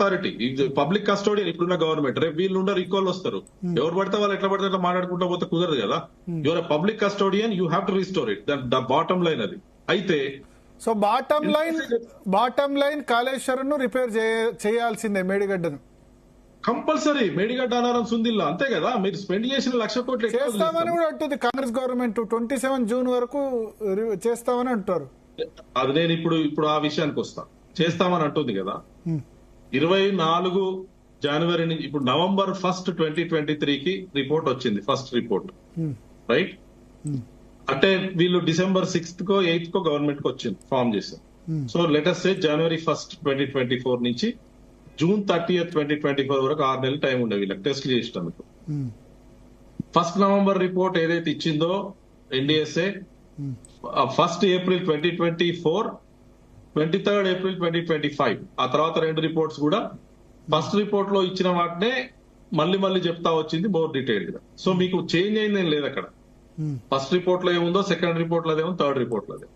Authority, public custodian ఇప్పుడున్న government. రేపు వీళ్ళు ఉండరు, ఈక్వల్ వస్తారు. ఎవరు పడితే వాళ్ళు ఎట్లా పడితే అట్లా మాట్లాడుకుంటా పోతే కుదరదు కదా. Your public custodian, you have to restore it. The bottom line అది. అయితే సో బాటమ్ లైన్ కాళేశ్వరం ను రిపేర్ చేయాల్సిందే, మేడిగడ్డను కంపల్సరీ. మేడిగడ్డ, అన్నారం, సుందిల్లా అంతే కదా. మీరు స్పెండ్ చేసిన 1,00,000 కోట్లు చేస్తామని కూడా అంటుంది కాంగ్రెస్ గవర్నమెంట్. 27 జూన్ వరకు చేస్తామని అంటారు. అది నేను ఇప్పుడు ఆ విషయానికి వస్తా. చేస్తామని అంటుంది కదా. 24 జనవరి నుంచి ఇప్పుడు November 1, 2023 రిపోర్ట్ వచ్చింది, ఫస్ట్ రిపోర్ట్, రైట్. అంటే వీళ్ళు December 6th కో 8th కో గవర్నమెంట్ కి వచ్చింది, ఫామ్ చేశారు. సో లెటస్ సే January 1, 2024 నుంచి June 30th, 2024 వరకు 6 నెలలు టైం ఉండే వీళ్ళకి టెస్ట్ చేసేందుకు. 1st November రిపోర్ట్ ఏదైతే ఇచ్చిందో NDSA, 1st April 2024, 23rd April 2025, ఆ తర్వాత 2 రిపోర్ట్స్ కూడా ఫస్ట్ రిపోర్ట్ లో ఇచ్చిన వాటినే మళ్ళీ చెప్తా వచ్చింది మోర్ డీటెయిల్డ్ గా. సో మీకు చేంజ్ అయిందేం లేదు అక్కడ. ఫస్ట్ రిపోర్ట్ లో ఏముందో సెకండ్ రిపోర్ట్ లో అదేమో, థర్డ్ రిపోర్ట్ లో అదే.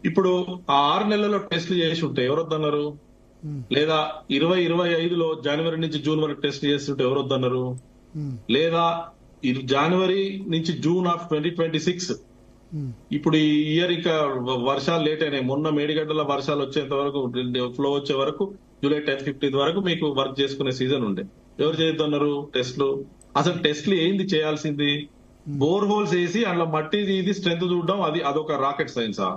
ఇప్పుడు ఆ 6 నెలల్లో టెస్ట్లు చేసి ఉంటే ఎవరొద్దన్నారు? లేదా 2025లో జనవరి నుంచి జూన్ వరకు టెస్ట్ చేస్తుంటే ఎవరొద్దన్నారు? లేదా జనవరి నుంచి జూన్ ఆఫ్ 2026, ఇప్పుడు ఈ ఇయర్ ఇక వర్షాలు లేట్ అయినాయి. మొన్న మేడిగడ్డల వర్షాలు వచ్చేంత వరకు, ఫ్లో వచ్చే వరకు July 10th, 15th వరకు మీకు వర్క్ చేసుకునే సీజన్ ఉండే. ఎవరు చేద్దన్నారు టెస్ట్లు? అసలు టెస్ట్లు ఏంది చేయాల్సింది? బోర్ హోల్స్ వేసి అందులో మట్టి ఇది స్ట్రెంత్ చూడడం, అదొక రాకెట్ సైన్సా?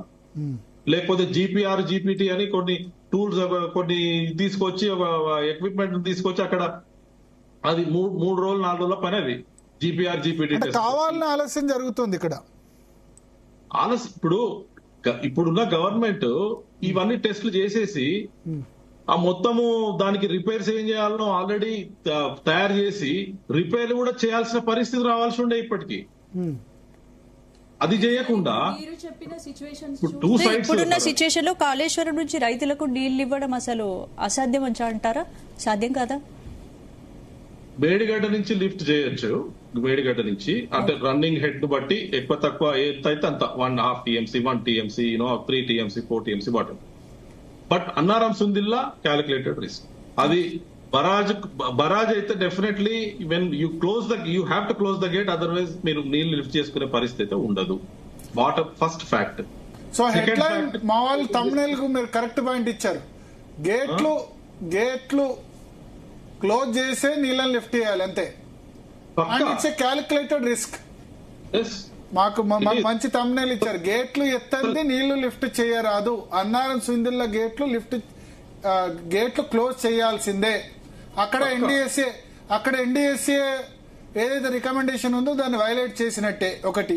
లేకపోతే GPR, GPT అని కొన్ని టూల్స్, కొన్ని తీసుకొచ్చి, ఒక ఎక్విప్మెంట్ తీసుకొచ్చి అక్కడ అది 3 రోజులు 4 రోజుల పని. అది GPR, GPT కావాలని ఆలస్యం జరుగుతుంది ఇక్కడ. ఇప్పుడున్న గవర్నమెంట్ ఇవన్నీ టెస్టులు చేసేసి ఆ మొత్తము దానికి రిపేర్స్ ఏం చేయాలనో ఆల్రెడీ తయారు చేసి రిపేర్లు కూడా చేయాల్సిన పరిస్థితి రావాల్సి ఉండే ఇప్పటికీ. అది చేయకుండా ఇప్పుడున్న సిచ్యువేషన్ లో కాళేశ్వరం నుంచి రైతులకు నీళ్లు ఇవ్వడం అసలు అసాధ్యం అంటారా? సాధ్యం కాదా? మేడిగడ్డ నుంచి లిఫ్ట్ చేయొచ్చు. మేడిగడ్డ నుంచి అంటే రన్నింగ్ హెడ్ ను బట్టి ఎక్కువ తక్కువ ఎంత అయితే అంత 1.5 TMC, 1 TMC, 3 TMC, 4 TMC bottom. But Annaram, Sundilla calculated risk. అది బరాజ్ అయితే definitely when you have to close the gate, otherwise మీరు నీళ్లు లిఫ్ట్ చేసుకునే పరిస్థితి ఉండదు. Bottom first fact. So headline మా వాళ్ళు తమ్నైల్ కు మీరు కరెక్ట్ పాయింట్ ఇచ్చారు. గేట్లు క్లోజ్ చేసే నీళ్ళని లిఫ్ట్ చేయాలి అంతే. And it's a calculated risk. మాకు మంచి తమ్నైల్ ఇచ్చారు. గేట్లు ఎత్తంది నీళ్లు లిఫ్ట్ చేయరాదు. అన్నారం, సుందిల్లా గేట్లు క్లోజ్ చేయాల్సిందే. అక్కడ ఎన్డీఎస్ఏ ఏదైతే రికమెండేషన్ ఉందో దాన్ని వైలేట్ చేసినట్టే ఒకటి.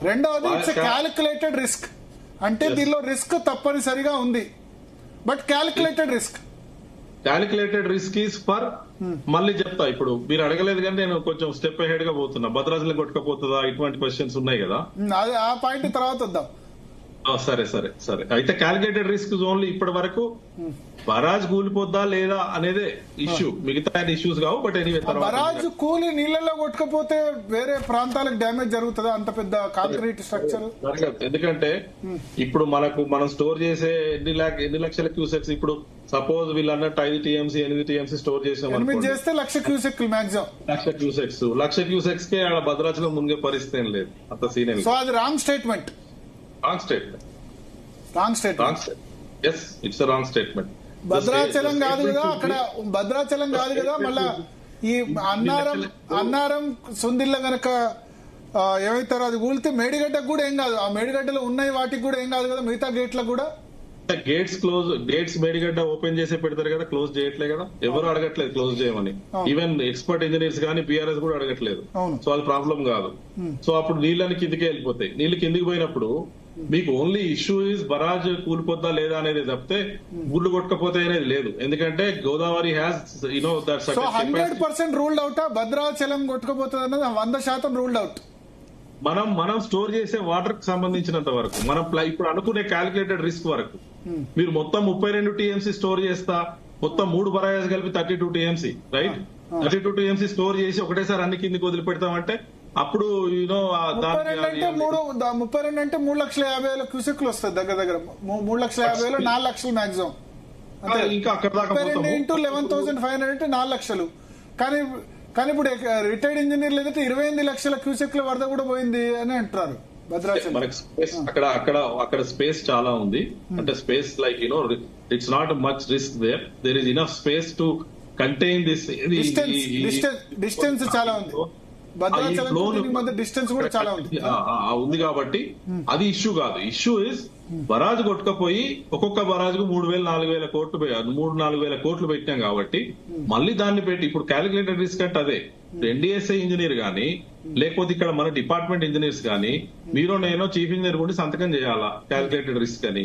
రెండవది ఇట్స్ క్యాలిక్యులేటెడ్ రిస్క్. అంటే దీనిలో రిస్క్ తప్పనిసరిగా ఉంది, but calculated risk. Calculated risk is for, మళ్ళీ చెప్తా, ఇప్పుడు మీరు అడగలేదు కానీ నేను కొంచెం స్టెప్ అహెడ్ గా పోతున్నా. భద్రాచలం కొట్టుకపోతుందా, ఇటువంటి క్వశ్చన్స్ ఉన్నాయి కదా, ఆ పాయింట్ తర్వాత వద్దాం. సరే. అయితే క్యాలిక్యులేటెడ్ రిస్క్ ఓన్లీ ఇప్పటి వరకు బరాజ్ కూలిపోద్దా లేదా అనేదే ఇష్యూ. మిగతా ఇష్యూస్ కావు. బట్ ఎనీవే, బరాజ్ కూలి నీళ్లలో కొట్టుకపోతే వేరే ప్రాంతాలకు డ్యామేజ్ జరుగుతుందా? అంత పెద్ద కాంక్రీట్ స్ట్రక్చర్. ఎందుకంటే ఇప్పుడు మనం స్టోర్ చేసే ఎన్ని లక్షల క్యూసెక్స్, ఇప్పుడు సపోజ్ వీళ్ళు అన్నట్టు 5 TMC 8 TMC స్టోర్ చేస్తే 1,00,000 క్యూసెక్ మాక్సిమం. 1,00,000 క్యూసెక్స్ కే ఆడ భద్రాచలం మునిగే పరిస్థితి ఏం లేదు. అంత సీన్. సో అది wrong statement. Yes, it's a wrong statement. Bhadrachalam కాదు కదా, అక్కడ భద్రాచలం కాదు కదా. మళ్ళా ఈ అన్నారం, సుందిల్ల గనక ఏమైతారో అది కూలితే మేడిగడ్డకు కూడా ఏం కాదు. ఆ మేడిగడ్డలో ఉన్నాయి వాటికి కూడా ఏం కాదు కదా, మిగతా గేట్లకు కూడా. గేట్స్ మేడిగడ్డ ఓపెన్ చేసే పెడతారు కదా, క్లోజ్ చేయట్లే కదా. ఎవరు అడగట్లేదు క్లోజ్ చేయమని. ఈవెన్ ఎక్స్పర్ట్ ఇంజనీర్స్ కానీ PRS కూడా అడగట్లేదు. సో అది ప్రాబ్లం కాదు. సో అప్పుడు నీళ్ళని కిందికే వెళ్ళిపోతాయి. నీళ్లు కిందికి పోయినప్పుడు మీకు ఓన్లీ ఇష్యూ ఇస్ బరాజ్ కూలిపోద్దా లేదా అనేది తప్పితే గుళ్ళు కొట్టకపోతే అనేది లేదు. ఎందుకంటే Godavari has 100% ruled out. Bhadrachalam కొట్టుకపోతుంది అన్నది 100% రూల్డ్ అవుట్. మనం స్టోర్ చేసే వాటర్ కి సంబంధించినంత వరకు, మనం ఇప్పుడు అనుకునే క్యాలిక్యులేటెడ్ రిస్క్ వరకు మీరు మొత్తం 32 TMC స్టోర్ చేస్తా, మొత్తం 3 బరాజెస్ కలిపి 32 TMC, రైట్? 32 TMC స్టోర్ చేసి ఒకటేసారి అన్ని కిందికి వదిలిపెడతామంటే అప్పుడు 32 అంటే 3,50,000 క్యూసెక్లు వస్తుంది. దగ్గర 3,50,000 4 లక్షలు మాక్సిమం ఇంకా అక్కడ దాకా పోతాము. ఇంటూ 11,500 అంటే 4 లక్షలు. కానీ ఇప్పుడు రిటైర్డ్ ఇంజనీర్లు ఏదైతే 28 లక్షల క్యూసెక్ల వరద కూడా పోయింది అని అంటున్నారు భద్రాచలం. మనకి స్పేస్ అక్కడ స్పేస్ చాలా ఉంది. అంటే space like it's not much risk there is enough space to contain this. Distance చాలా ఉంది. భద్రాచలం మధ్య డిస్టెన్స్ కూడా చాలా ఉంది కాబట్టి అది ఇష్యూ కాదు. ఇష్యూ ఇస్ బరాజు కొట్టుకపోయి ఒక్కొక్క బరాజుకు 3,000-4,000 కోట్లు 3,000-4,000 కోట్లు పెట్టినాం కాబట్టి మళ్ళీ దాన్ని పెట్టి ఇప్పుడు క్యాలిక్యులేటెడ్ రిస్క్ అంటే అదే. ఎన్డీఎస్ఏ ఇంజనీర్ గానీ లేకపోతే ఇక్కడ మన డిపార్ట్మెంట్ ఇంజనీర్స్ గానీ మీరు నేను చీఫ్ ఇంజనీర్ కూడా సంతకం చేయాలా క్యాలిక్యులేటెడ్ రిస్క్ అని.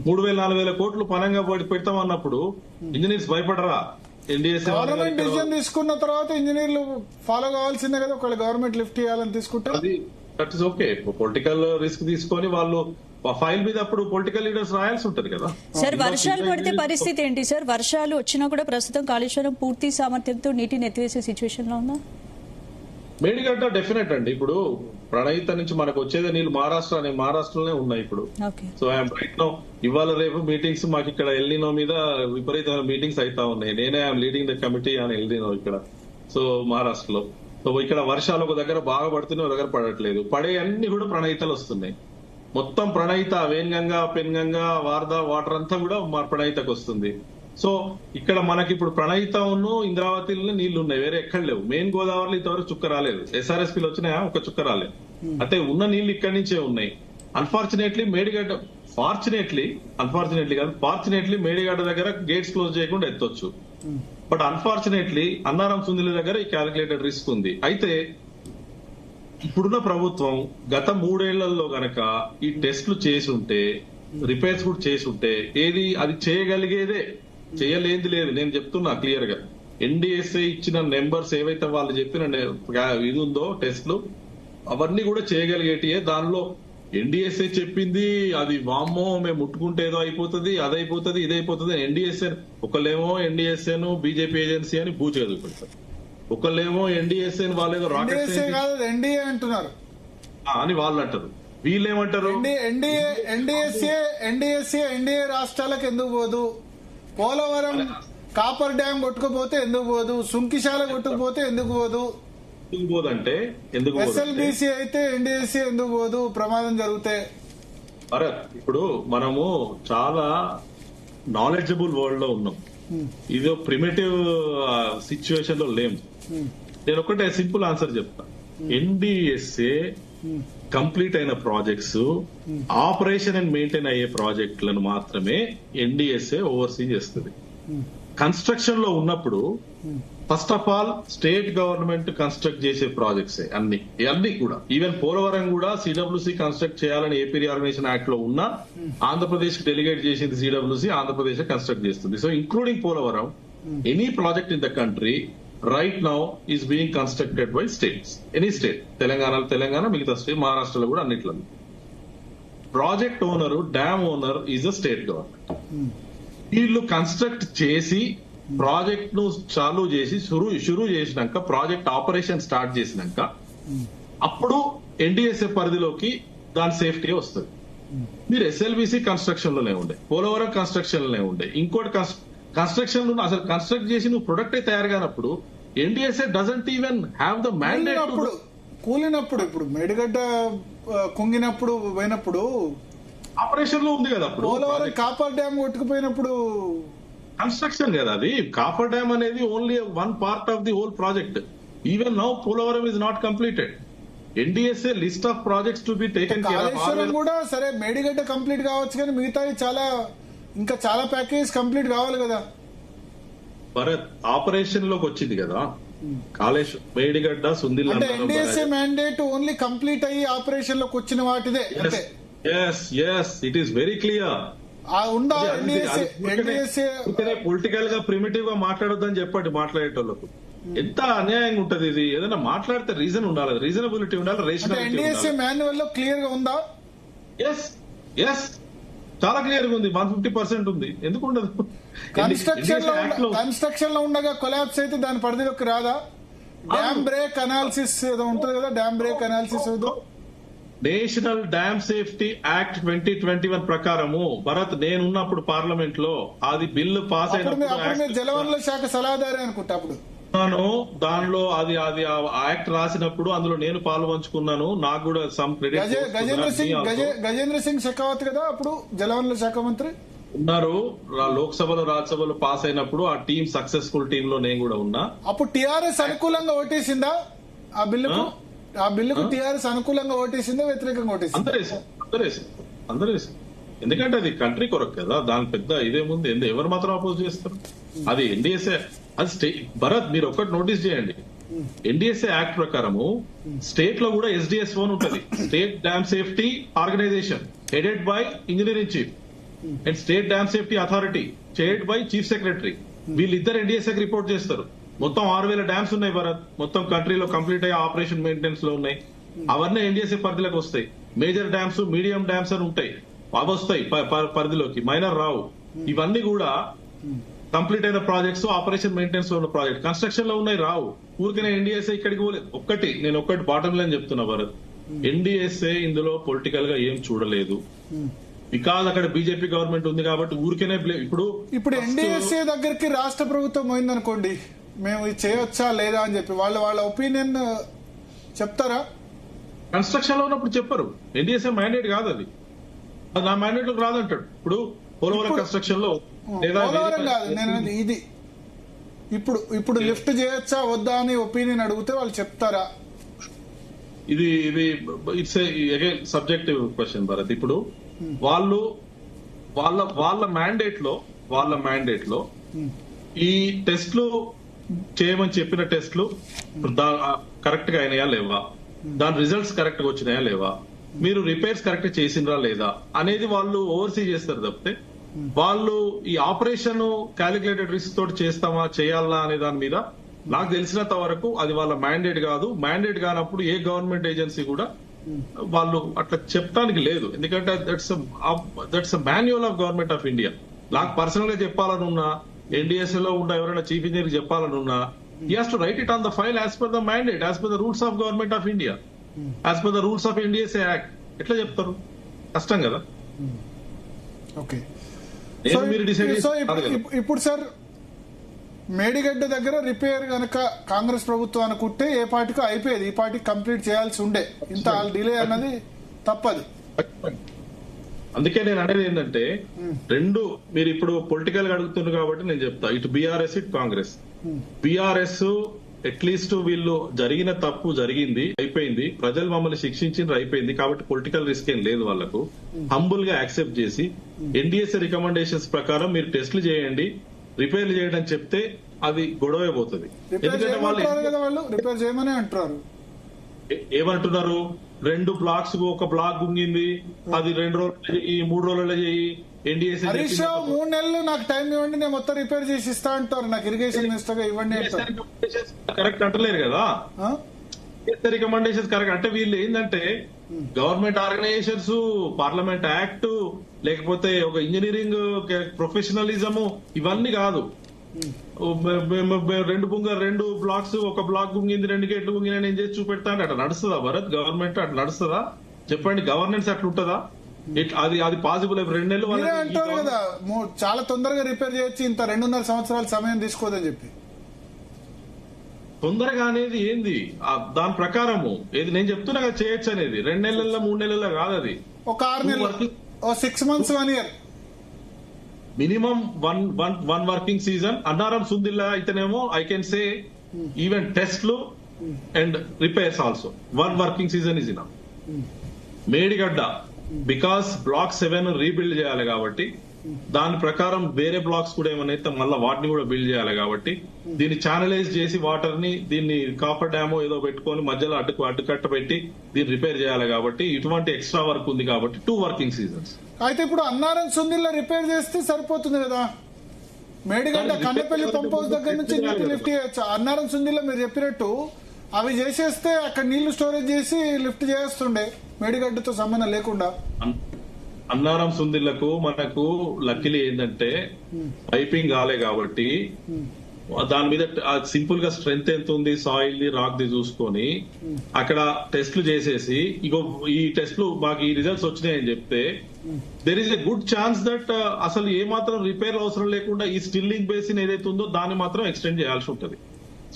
3,000-4,000 కోట్లు పనంగా పెడతాం అన్నప్పుడు ఇంజనీర్స్ భయపడరా? గవర్నమెంట్ డిసిజన్ తీసుకున్న తర్వాత ఇంజనీర్లు ఫాలో కావాల్సిందే కదా. ఒకవేళ గవర్నమెంట్ లిఫ్ట్ చేయాలని తీసుకుంటే that is okay. Political risk తీసుకొని వాళ్ళు ఫైల్ మీద అప్పుడు పొలిటికల్ లీడర్స్ రాయాల్సి ఉంటది కదా. సార్ వర్షాలు పడితే పరిస్థితి ఏంటి సార్? వర్షాలు వచ్చినా కూడా ప్రస్తుతం కాళేశ్వరం పూర్తి సామర్థ్యంతో నీటిని ఎత్తివేసే సిచ్యువేషన్ లో ఉందా? మేడిగడ్డ డెఫినెట్ అండి. ఇప్పుడు ప్రణయిత నుంచి మనకు వచ్చేది నీళ్ళు మహారాష్ట్రలోనే ఉన్నాయి ఇప్పుడు. సో ఐఎమ్ రైట్ నౌ ఇవాళ రేపు మీటింగ్స్ మాకు ఇక్కడ ఎల్నినో మీద విపరీతమైన మీటింగ్స్ అవుతా ఉన్నాయి. నేనే ఐఎమ్ లీడింగ్ ద కమిటీ అని ఎల్నినో ఇక్కడ. సో మహారాష్ట్రలో సో ఇక్కడ వర్షాలు ఒక దగ్గర బాగా పడుతున్నాయి, ఒక దగ్గర పడట్లేదు. పడే అన్ని కూడా ప్రణయితలు వస్తున్నాయి. మొత్తం ప్రణయిత వేన్గంగా పెన్గంగా వారదా వాటర్ అంతా కూడా మా ప్రణయితకు వస్తుంది. సో ఇక్కడ మనకి ఇప్పుడు ప్రణయితను ఇంద్రావతిలో నీళ్లు ఉన్నాయి, వేరే ఎక్కడ లేవు. మెయిన్ గోదావరిలో ఇంతవరకు చుక్క రాలేదు. ఎస్ఆర్ఎస్పీలు వచ్చినాయా? ఒక చుక్క రాలేదు. అంటే ఉన్న నీళ్లు ఇక్కడి నుంచే ఉన్నాయి. అన్ఫార్చునేట్లీ మేడిగడ్డ ఫార్చునేట్లీ మేడిగడ్డ దగ్గర గేట్స్ క్లోజ్ చేయకుండా ఎత్తొచ్చు. బట్ అన్ఫార్చునేట్లీ అన్నారం సుందిల దగ్గర ఈ క్యాలిక్యులేటెడ్ రిస్క్ ఉంది. అయితే ఇప్పుడున్న ప్రభుత్వం గత 3 ఏళ్లలో గనక ఈ టెస్టులు చేసి ఉంటే, రిపేర్స్ కూడా చేసి ఉంటే అది చేయగలిగేదే, చేయలేంది లేదు. నేను చెప్తున్నా క్లియర్ గా. ఎన్డీఎస్ఏ ఇచ్చిన నెంబర్స్ ఏవైతే వాళ్ళు చెప్పిన ఇది ఉందో టెస్ట్లు అవన్నీ కూడా చేయగలిగేటియే. దానిలో ఎన్డీఎస్ఏ చెప్పింది అది వామ్మో మేము ముట్టుకుంటే ఏదో అయిపోతుంది, అదైపోతుంది, ఇదైపోతుంది. ఎన్డీఎస్ఏ ఒకళ్ళేమో ఎన్డీఎస్ఏను బీజేపీ ఏజెన్సీ అని బూచి చదువుకుంటారు, ఒకళ్ళేమో ఎన్డీఎస్ఏ వాళ్ళేదో రాకెట్ ఎన్డీఏ అంటున్నారు అని వాళ్ళు అంటారు. వీళ్ళేమంటారు? ఎన్డీఏ రాష్ట్రాలకు ఎందుకు పోదు? పోలవరం కాపర్ డ్యామ్ కొట్టుకుపోతే ఎందుకు పోదు? సుంకిశాల కొట్టుకుపోతే ఎందుకు పోదు? అంటే ఎందుకు ఎస్ఎల్బీసీ అయితే ఎన్డీఎస్సీ ఎందుకు పోదు ప్రమాదం జరిగితే? భరత్, ఇప్పుడు మనము చాలా నాలెడ్జబుల్ వరల్డ్ లో ఉన్నాం. ఇది ప్రిమిటివ్ సిచ్యువేషన్ లో లేము. నేను ఒకటే సింపుల్ ఆన్సర్ చెప్తా. ఎన్డీఎస్ఏ కంప్లీట్ అయిన ప్రాజెక్ట్స్, ఆపరేషన్ అండ్ మెయింటైన్ అయ్యే ప్రాజెక్టులను మాత్రమే ఎన్డీఎస్ఏ ఓవర్సీ చేస్తుంది. కన్స్ట్రక్షన్ లో ఉన్నప్పుడు first of all state government construct చేసే ప్రాజెక్ట్స్ అన్ని కూడా. ఈవెన్ పోలవరం కూడా సిడబ్ల్యూసీ కన్స్ట్రక్ట్ చేయాలని ఏపీ రీఆర్గనైజేషన్ యాక్ట్ లో ఉన్న ఆంధ్రప్రదేశ్ కి డెలిగేట్ చేసింది సిడబ్ల్యూసీ, ఆంధ్రప్రదేశ్ కన్స్ట్రక్ట్ చేస్తుంది. So including Polavaram, any project in the country right now is being constructed by states. Any state, Telangana, మిగతా స్టేట్, మహారాష్ట్రలో కూడా అన్నిట్లో. Project owner, dam owner is a state government. వీళ్ళు కన్స్ట్రక్ట్ చేసి ప్రాజెక్ట్ ను చాలు చేసి షురూ చేసినాక, ప్రాజెక్ట్ ఆపరేషన్ స్టార్ట్ చేసినాక అప్పుడు ఎన్డీఎస్ఏ పరిధిలోకి దాని సేఫ్టీ వస్తుంది. మీరు ఎస్ఎల్బీసీ కన్స్ట్రక్షన్ లోనే ఉండే, పోలవరం కన్స్ట్రక్షన్ లోనే ఉండే, ఇంకోటి కన్స్ట్రక్షన్ అసలు కన్స్ట్రక్ట్ చేసి నువ్వు ప్రొడక్ట్ తయారు కానప్పుడు NDSA doesn't even have the mandate. కూలినప్పుడు ఇప్పుడు మేడిగడ్డ కుంగినప్పుడు పోయినప్పుడు ఆపరేషన్ లో ఉంది కదా. పోలవరం కాపర్ డ్యామ్ కొట్టుకుపోయినప్పుడు కన్స్ట్రక్షన్ కదా అది. కాపర్ డ్యామ్ అనేది only one part of the whole project. Even now Polavaram is not completed. NDSA list of projects to be taken care of. Kaleshwaram కూడా సరే మేడిగడ్డ కంప్లీట్ కావచ్చు కానీ మిగతావి ఇంకా చాలా ప్యాకేజ్ కంప్లీట్ కావాలి కదా. భరత్, ఆపరేషన్ లోకి వచ్చింది కదా కాళేశ్వరం, మేడిగడ్డ, సుందిల్. అంటే ఎన్డీఎస్ఏ మ్యాండేట్ ఓన్లీ కంప్లీట్ అయ్యి ఆపరేషన్ లోకి వచ్చిన వాటిదే. It is very clear. Political గా ప్రిమిటివ్ గా మాట్లాడొద్దని చెప్పండి మాట్లాడేటోళ్లకు. ఎంత అన్యాయంగా ఉంటది ఇది. ఏదైనా మాట్లాడితే రీజన్ ఉండాలి, రీజనబిలిటీ ఉండాలి, రేషనాలిటీ. మాన్యువల్ లో క్లియర్ గా ఉందా? చాలా క్లియర్ గా ఉంది. 150% ఉంది. ఎందుకు ఉండదు? కన్స్ట్రక్షన్ లో ఉండగా కొలాప్స్ అయితే దాని పరిధిలోకి రాదా? డ్యామ్ బ్రేక్ అనాలిసిస్ ఏదో ఉంటుంది కదా, డ్యామ్ బ్రేక్ అనాలిసిస్ ఏదో నేషనల్ డ్యామ్ సేఫ్టీ యాక్ట్ 2021 ప్రకారము భరత్ నేనున్నప్పుడు పార్లమెంట్ లో అది బిల్లు పాస్ అప్పుడు మీరు అయినప్పుడు జలవనరుల శాఖ సలహాదారే అనుకుంటా అప్పుడు. దానిలో అది యాక్ట్ రాసినప్పుడు అందులో నేను పాలు పంచుకున్నాను. నాకు కూడా సమ్ క్రెడిట్. గజేంద్ర సింగ్ షెకావత్ కదా అప్పుడు జలవనరుల శాఖ మంత్రి ఉన్నారు. లోక్సభలో రాజ్యసభలో పాస్ అయినప్పుడు ఆ టీం సక్సెస్ఫుల్ టీమ్ లో నేను కూడా ఉన్నా. అప్పుడు టీఆర్ఎస్ అనుకూలంగా ఓటేసిందా ఆ బిల్లుకు? ఆ బిల్లుకు టీఆర్ఎస్ అనుకూలంగా ఓటేసిందా వ్యతిరేకంగా ఓటేసిందా? అందరూ ఎందుకంటే అది కంట్రీ కొరకు కదా, దాని పెద్ద ఇదేముంది, ఎవరు మాత్రం అపోజ్ చేస్తారు? అది ఎన్డీఎస్ఏ, అది భరత్ మీరు ఒక్కటి నోటీస్ చేయండి. ఎన్డీఎస్ఏ యాక్ట్ ప్రకారము స్టేట్ లో కూడా SDS1 ఉంటది, state dam safety organisation headed by engineering chief and state dam safety authority chaired by chief secretary. వీళ్ళిద్దరు ఎన్డీఎస్ఏకి రిపోర్ట్ చేస్తారు. మొత్తం 6,000 డ్యామ్స్ ఉన్నాయి భరత్, మొత్తం కంట్రీలో కంప్లీట్ అయ్యి ఆపరేషన్ మెయింటెనెన్స్ లో ఉన్నాయి. అవన్నీ ఎన్డీఎస్ఏ పరిధిలోకి వస్తాయి. మేజర్ డ్యామ్స్, మీడియం డ్యామ్స్ అని ఉంటాయి, అవి వస్తాయి పరిధిలోకి, మైనర్ రావు. ఇవన్నీ కూడా కంప్లీట్ అయిన ప్రాజెక్ట్స్, ఆపరేషన్ మెయింటెనెన్స్ లో ఉన్న ప్రాజెక్ట్, కన్స్ట్రక్షన్ లో ఉన్నాయి, రావు. ఊరికనే ఎన్డీఎస్ఏ ఇక్కడికి పోలేదు. నేను ఒక్కటి బాటమ్ లైన్ చెప్తున్నా భరత్, ఎన్డీఎస్ఏ ఇందులో పొలిటికల్ గా ఏం చూడలేదు. బికాజ్ అక్కడ బీజేపీ గవర్నమెంట్ ఉంది కాబట్టి ఊరికేనే ఇప్పుడు ఎన్డీఎస్ఏ దగ్గరికి రాష్ట్ర ప్రభుత్వం పోయిందనుకోండి, మేము ఇది చేయొచ్చా లేదా అని చెప్పి వాళ్ళ ఒపీనియన్ చెప్తారా? కన్స్ట్రక్షన్ లో ఉన్నప్పుడు చెప్పరు. ఎన్డీఎస్ఏ మ్యాండేట్ కాదు, అది నా మ్యాండేట్ లోకి రాదంటాడు. ఇప్పుడు పోలవరం కన్స్ట్రక్షన్ లో పోలవరం కాదు నేను ఇది, ఇప్పుడు లిఫ్ట్ చేయొచ్చా వద్దా అని ఒపీనియన్ అడిగితే వాళ్ళు చెప్తారా? ఇది it's again subjective question Bharat. ఇప్పుడు వాళ్ళు వాళ్ళ మ్యాండేట్ లో ఈ టెస్ట్లు చేయమని చెప్పిన టెస్ట్లు కరెక్ట్ గా అయినాయా లేవా, దాని రిజల్ట్స్ కరెక్ట్ గా వచ్చినాయా లేవా, మీరు రిపేర్స్ కరెక్ట్ చేసినరా లేదా అనేది వాళ్ళు ఓవర్సీ చేస్తారు తప్పితే వాళ్ళు ఈ ఆపరేషన్ క్యాలిక్యులేటెడ్ రిస్క్ తోటి చేస్తామా చేయాలా అనే దాని మీద నాకు తెలిసినంత వరకు అది వాళ్ళ మ్యాండేట్ కాదు. మ్యాండేట్ కానప్పుడు ఏ గవర్నమెంట్ ఏజెన్సీ కూడా వాళ్ళు అట్లా చెప్పడానికి లేదు. ఎందుకంటే that's manual of government of India. నాకు పర్సనల్ గా చెప్పాలనున్నా, ఎన్డీఎస్ఏ లో ఉన్న ఎవరైనా చీఫ్ ఇంజనీర్ చెప్పాలనున్నా, he has to write it on the file as per the mandate, as per the rules of government of India, as per the rules of NDSA Act. ఎట్లా చెప్తారు? కష్టం కదా. ఓకే, మీరు decide. ఇప్పుడు sir Medigadda దగ్గర repair గనక కాంగ్రెస్ ప్రభుత్వం అనుకుంటే ఏ పార్టీకి అయిపోయేది, ఈ పార్టీకి కంప్లీట్ చేయాల్సి ఉండే. ఇంత డిలే అన్నది తప్పది. అందుకే నేను అనేది ఏంటంటే రెండు, మీరు ఇప్పుడు పొలిటికల్ గా అడుగుతున్నారు కాబట్టి నేను చెప్తా, ఇటు బీఆర్ఎస్ ఇటు కాంగ్రెస్. బీఆర్ఎస్ అట్లీస్ట్ వీళ్ళు జరిగిన తప్పు జరిగింది, అయిపోయింది, ప్రజలు మమ్మల్ని శిక్షించిండ్రు, అయిపోయింది కాబట్టి పొలిటికల్ రిస్క్ ఏం లేదు వాళ్ళకు. హంబుల్ గా యాక్సెప్ట్ చేసి ఎన్డీఎస్ఏ రికమెండేషన్స్ ప్రకారం మీరు టెస్టులు చేయండి, రిపేర్లు చేయడం చెప్తే అది గొడవైపోతుంది. ఎందుకంటే వాళ్ళు రిపేర్ చేయమని అంటున్నారు. ఏమంటున్నారు, 2 బ్లాక్స్ ఒక బ్లాక్ గుంగింది, అది 2 రోజులు చెయ్యి, 3 రోజుల్లో చెయ్యి. ఎన్డీఎస్ఏ 3 నెలలు నాకు టైం ఇవ్వండి, నేను మొత్తం రిపేర్ చేసి ఇస్తా అంటారు. నాకు ఇరిగేషన్ మినిస్టర్ గా ఇవ్వండి కరెక్ట్ అంటలేరు కదా. రికమెండేషన్స్ కరెక్ట్ అంటే వీళ్ళు ఏంటంటే గవర్నమెంట్ ఆర్గనైజేషన్స్, పార్లమెంట్ యాక్ట్, లేకపోతే ఒక ఇంజనీరింగ్ ప్రొఫెషనలిజము, ఇవన్నీ కాదు. 2 బ్లాక్స్, ఒక బ్లాక్ గుంగింది, 2 గేట్లు గుంగినా నేను చేసి చూపెడతా అంటే అట్లా నడుస్తుందా భరత్? గవర్నమెంట్ అట్లా నడుస్తుందా చెప్పండి? గవర్నెన్స్ అట్లా ఉంటుందా? అది పాసిబుల్. 2 నెలలు అంటారు కదా, చాలా తొందరగా రిపేర్ చేయొచ్చు, ఇంత 2.5 సంవత్సరాల సమయం తీసుకోదని చెప్పి. తొందరగా అనేది ఏంది? దాని ప్రకారము ఏది నేను చెప్తున్నా కదా చేయొచ్చు అనేది 2 నెలల్లో 3 నెలల్లో కాదు. అది ఒక 6 నెలలు, 6 months 1 year minimum. One working season. Annaram Sundilla అయితేనేమో ఐ కెన్ సే ఈవెన్ టెస్ట్లు and repairs also 1 working season is enough. Medigadda because block 7 rebuild చేయాలి కాబట్టి దాని ప్రకారం వేరే బ్లాక్స్ కూడా ఏమైనా మళ్ళీ వాటిని కూడా బిల్డ్ చేయాలి కాబట్టి దీన్ని ఛానలైజ్ చేసి వాటర్ ని దీన్ని కాపర్ డ్యామ్ ఏదో పెట్టుకొని మధ్యలో అడ్డుకట్ట పెట్టి దీన్ని రిపేర్ చేయాలి కాబట్టి ఇటువంటి ఎక్స్ట్రా వర్క్ ఉంది కాబట్టి 2 వర్కింగ్ సీజన్స్. అయితే ఇప్పుడు అన్నారం సుందిల్లా రిపేర్ చేస్తే సరిపోతుంది కదా. మేడిగడ్డ కన్నెపల్లి పంప్ హౌస్ దగ్గర నుంచి నీటి లిఫ్ట్ చేయొచ్చు. అన్నారం సుందిల్లా మీరు చెప్పినట్టు అవి చేసేస్తే అక్కడ నీళ్లు స్టోరేజ్ చేసి లిఫ్ట్ చేస్తుండే మేడిగడ్డతో సంబంధం లేకుండా. అన్నారం సుందిళ్లకు మనకు లక్కీలీ ఏంటంటే పైపింగ్ కాలే కాబట్టి దాని మీద సింపుల్ గా స్ట్రెంత్ ఎంత ఉంది, సాయిల్ ది రాక్ ది చూసుకొని అక్కడ టెస్ట్లు చేసేసి ఇగో ఈ టెస్ట్లు మాకు ఈ రిజల్ట్స్ వచ్చినాయని చెప్తే there is a good chance that అసలు ఏ మాత్రం రిపేర్ అవసరం లేకుండా ఈ స్టిల్లింగ్ బేసిన్ ఏదైతే ఉందో దాన్ని మాత్రం ఎక్స్టెండ్ చేయాల్సి ఉంటుంది.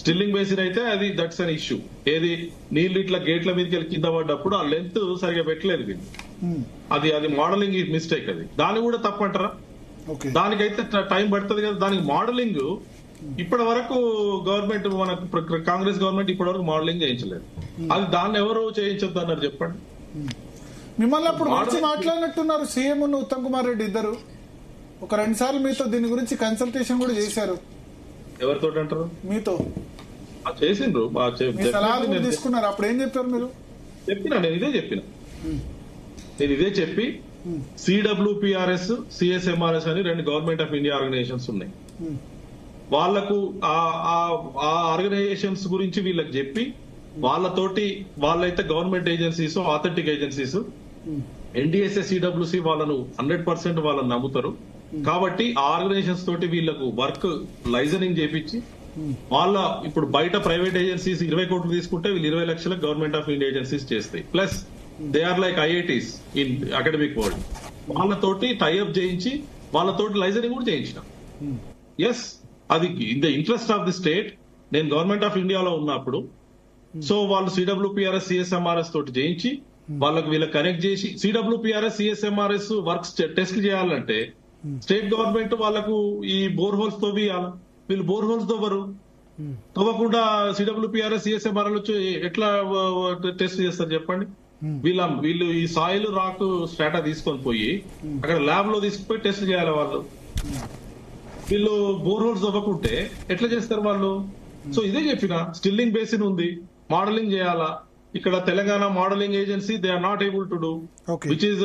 స్టిల్లింగ్ బేసిన్ అయితే అది దట్స్ అన్ ఇష్యూ. ఏది నీళ్లు ఇట్లా గేట్ల మీదకి వెళ్ళి కింద పడ్డప్పుడు ఆ లెంత్ సరిగా పెట్టలేదు వీళ్ళు. అది మోడలింగ్ మిస్టేక్. అది దాన్ని కూడా తప్పంటారా? దానికైతే టైం పడుతుంది కదా. దానికి మోడలింగ్ ఇప్పటి వరకు గవర్నమెంట్ మన కాంగ్రెస్ గవర్నమెంట్ ఇప్పటి వరకు మోడలింగ్ చేయించలేదు. అది దాన్ని ఎవరు చేయించొద్దు అన్నారు చెప్పండి. మిమ్మల్ని అప్పుడు మంచి మాట్లాడినట్టున్నారు సీఎం ఉత్తమ్ కుమార్ రెడ్డి ఇద్దరు. ఒక 2 సార్లు మీతో దీని గురించి కన్సల్టేషన్ కూడా చేశారు. ఎవరితో అంటారు? మీతో చేసిండ్రు, సలహాలు తీసుకున్నారు. అప్పుడు ఏం చెప్పారు మీరు? చెప్పినా నేను ఇదే చెప్పి CWPRS, CSMRS అని 2 గవర్నమెంట్ ఆఫ్ ఇండియా ఆర్గనైజేషన్స్ ఉన్నాయి. వాళ్లకు ఆ ఆర్గనైజేషన్స్ గురించి వీళ్ళకి చెప్పి వాళ్ళైతే government agencies, authentic agencies, NDSA, CWC వాళ్ళను 100% వాళ్ళని నమ్ముతారు. కాబట్టి ఆ ఆర్గనైజేషన్స్ తోటి వీళ్ళకు వర్క్ లైజనింగ్ చేపించి వాళ్ళ ఇప్పుడు బయట ప్రైవేట్ ఏజెన్సీస్ 20 కోట్లు తీసుకుంటే వీళ్ళు 20 లక్షలకు గవర్నమెంట్ ఆఫ్ ఇండియా ఏజెన్సీస్ చేస్తాయి. Plus they are like IITs in academic world. వాళ్ళతోటి టైఅప్ చేయించి వాళ్ళతోటి లైజనింగ్ కూడా చేయించినాం. ఎస్, అది in the interest of the state. నేను గవర్నమెంట్ ఆఫ్ ఇండియాలో ఉన్నప్పుడు సో వాళ్ళు CWPRS, CSMRS తోటి చేయించి వీళ్ళకి కనెక్ట్ చేసి CWPRS, CSMRS వర్క్స్ టెస్ట్ చేయాలంటే స్టేట్ గవర్నమెంట్ వాళ్ళకు ఈ బోర్ హోల్స్ తవ్వియాలి. వీళ్ళు బోర్ హోల్స్ తవ్వకుండా CWPRS, CSMRS వచ్చి ఎట్లా టెస్ట్ చేస్తారు చెప్పండి? వీళ్ళు ఈ సాయిల్ రాక్ స్టాటా తీసుకొని పోయి అక్కడ ల్యాబ్ లో తీసుకుపోయి టెస్ట్ చేయాలి వాళ్ళు. వీళ్ళు బోర్ హోల్స్ తవ్వకుంటే ఎట్లా చేస్తారు వాళ్ళు? సో ఇదే చెప్పిన స్టిల్లింగ్ బేసిన్ ఉంది, మోడలింగ్ చేయాలా. ఇక్కడ Telangana modelling agency they are not able to do, which is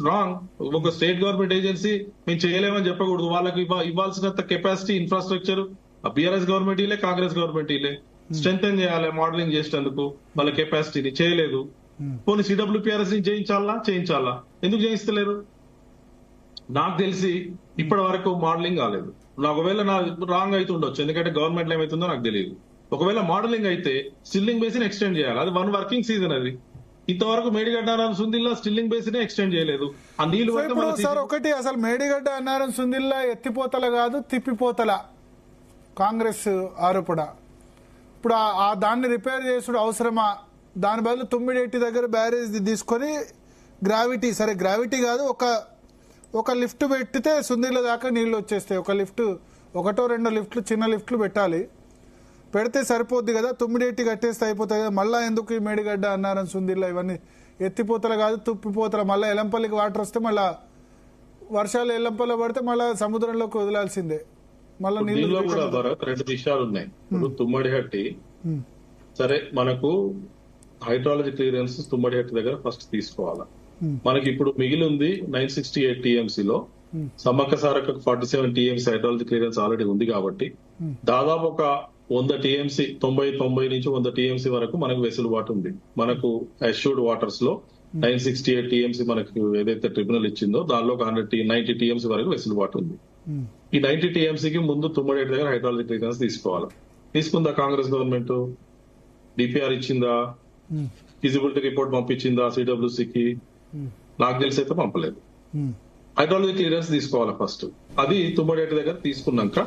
wrong. ఒక స్టేట్ గవర్నమెంట్ ఏజెన్సీ మేము చేయలేమని చెప్పకూడదు. వాళ్ళకి ఇవ్వాల్సినంత కెపాసిటీ, ఇన్ఫ్రాస్ట్రక్చర్ BRS గవర్నమెంట్ ఇలే, కాంగ్రెస్ గవర్నమెంట్ ఇలే స్ట్రెంగ్ చేయాలి మోడలింగ్ చేసేందుకు వాళ్ళ కెపాసిటీని. చేయలేదు. పోనీ CWPRS ని చేయించాలా? ఎందుకు చేయిస్తలేరు? నాకు తెలిసి ఇప్పటి వరకు మోడలింగ్ కాలేదు. ఒకవేళ నా రాంగ్ అయితే ఉండొచ్చు, ఎందుకంటే గవర్నమెంట్ ఏమైతుందో నాకు తెలియదు. ఒకవేళ మోడలింగ్ అయితే స్టిల్లింగ్ బేసిన్ ఎక్స్టెండ్ చేయాలి. అది 1 వర్కింగ్ సీజన్. అది ఇంతవరకు Medigadda Annaram Sundilla stilling basin extend చేయలేదు. ఆ నీళ్లు సార్ ఒకటి, అసలు మేడిగడ్డ అన్నారం సుందిల్లా ఎత్తిపోతల కాదు తిప్పిపోతల కాంగ్రెస్ ఆరోపణ. ఇప్పుడు దాన్ని రిపేర్ చేసుడు అవసరమా? దాని బదులు తుమ్మిడేటి దగ్గర బ్యారేజ్ తీసుకొని గ్రావిటీ, సరే గ్రావిటీ కాదు, ఒక లిఫ్ట్ పెట్టితే సుందిల్ల దాకా నీళ్లు వచ్చేస్తాయి. ఒక లిఫ్ట్, 1-2 లిఫ్ట్లు, చిన్న లిఫ్ట్లు పెడితే సరిపోద్ది కదా. తుమ్మిడేటి కట్టేస్తే అయిపోతాయి కదా. మళ్ళా ఎందుకు ఈ మేడిగడ్డ అన్నారం సుందిల్ల ఇవన్నీ? ఎత్తిపోతలు కాదు తుప్పిపోతల. మళ్ళీ ఎల్లంపల్లికి వాటర్ వస్తే మళ్ళా వర్షాలు ఎల్లంపల్లి పడితే మళ్ళా సముద్రంలోకి వదిలాల్సిందే. మళ్ళీ నీళ్ళు 2 విషయాలు ఉన్నాయి. తుమ్మడిహట్టి సరే, మనకు హైడ్రాలజీ క్లియరెన్స్ తుమ్మడిహట్టి దగ్గర ఫస్ట్ తీసుకోవాలా. మనకి ఇప్పుడు మిగిలి ఉంది 968 TMC లో. సమ్మక్క సారక్కకు 47 TMC హైడ్రాలజీ క్లియరెన్స్ ఆల్రెడీ ఉంది కాబట్టి దాదాపు ఒక 100 TMC, 90 నుంచి 100 TMC వరకు మనకు వెసులుబాటు ఉంది. మనకు అష్యూర్డ్ వాటర్స్ లో 968 TMC మనకు ఏదైతే ట్రిబ్యునల్ ఇచ్చిందో దానిలో 90 TMC వరకు వెసులుబాటు ఉంది. ఈ 90 TMCకి ముందు తుమ్మడేటి దగ్గర హైడ్రాలజీ క్లియరెన్స్ తీసుకోవాలి. తీసుకుందా కాంగ్రెస్ గవర్నమెంట్? DPR ఇచ్చిందా? ఫిజిబిలిటీ రిపోర్ట్ పంపించిందా CWCకి? నాకు తెలిసి అయితే పంపలేదు. హైడ్రాలజీ క్లియరెన్స్ తీసుకోవాలి ఫస్ట్. అది తుమ్మడేటి దగ్గర తీసుకున్నాక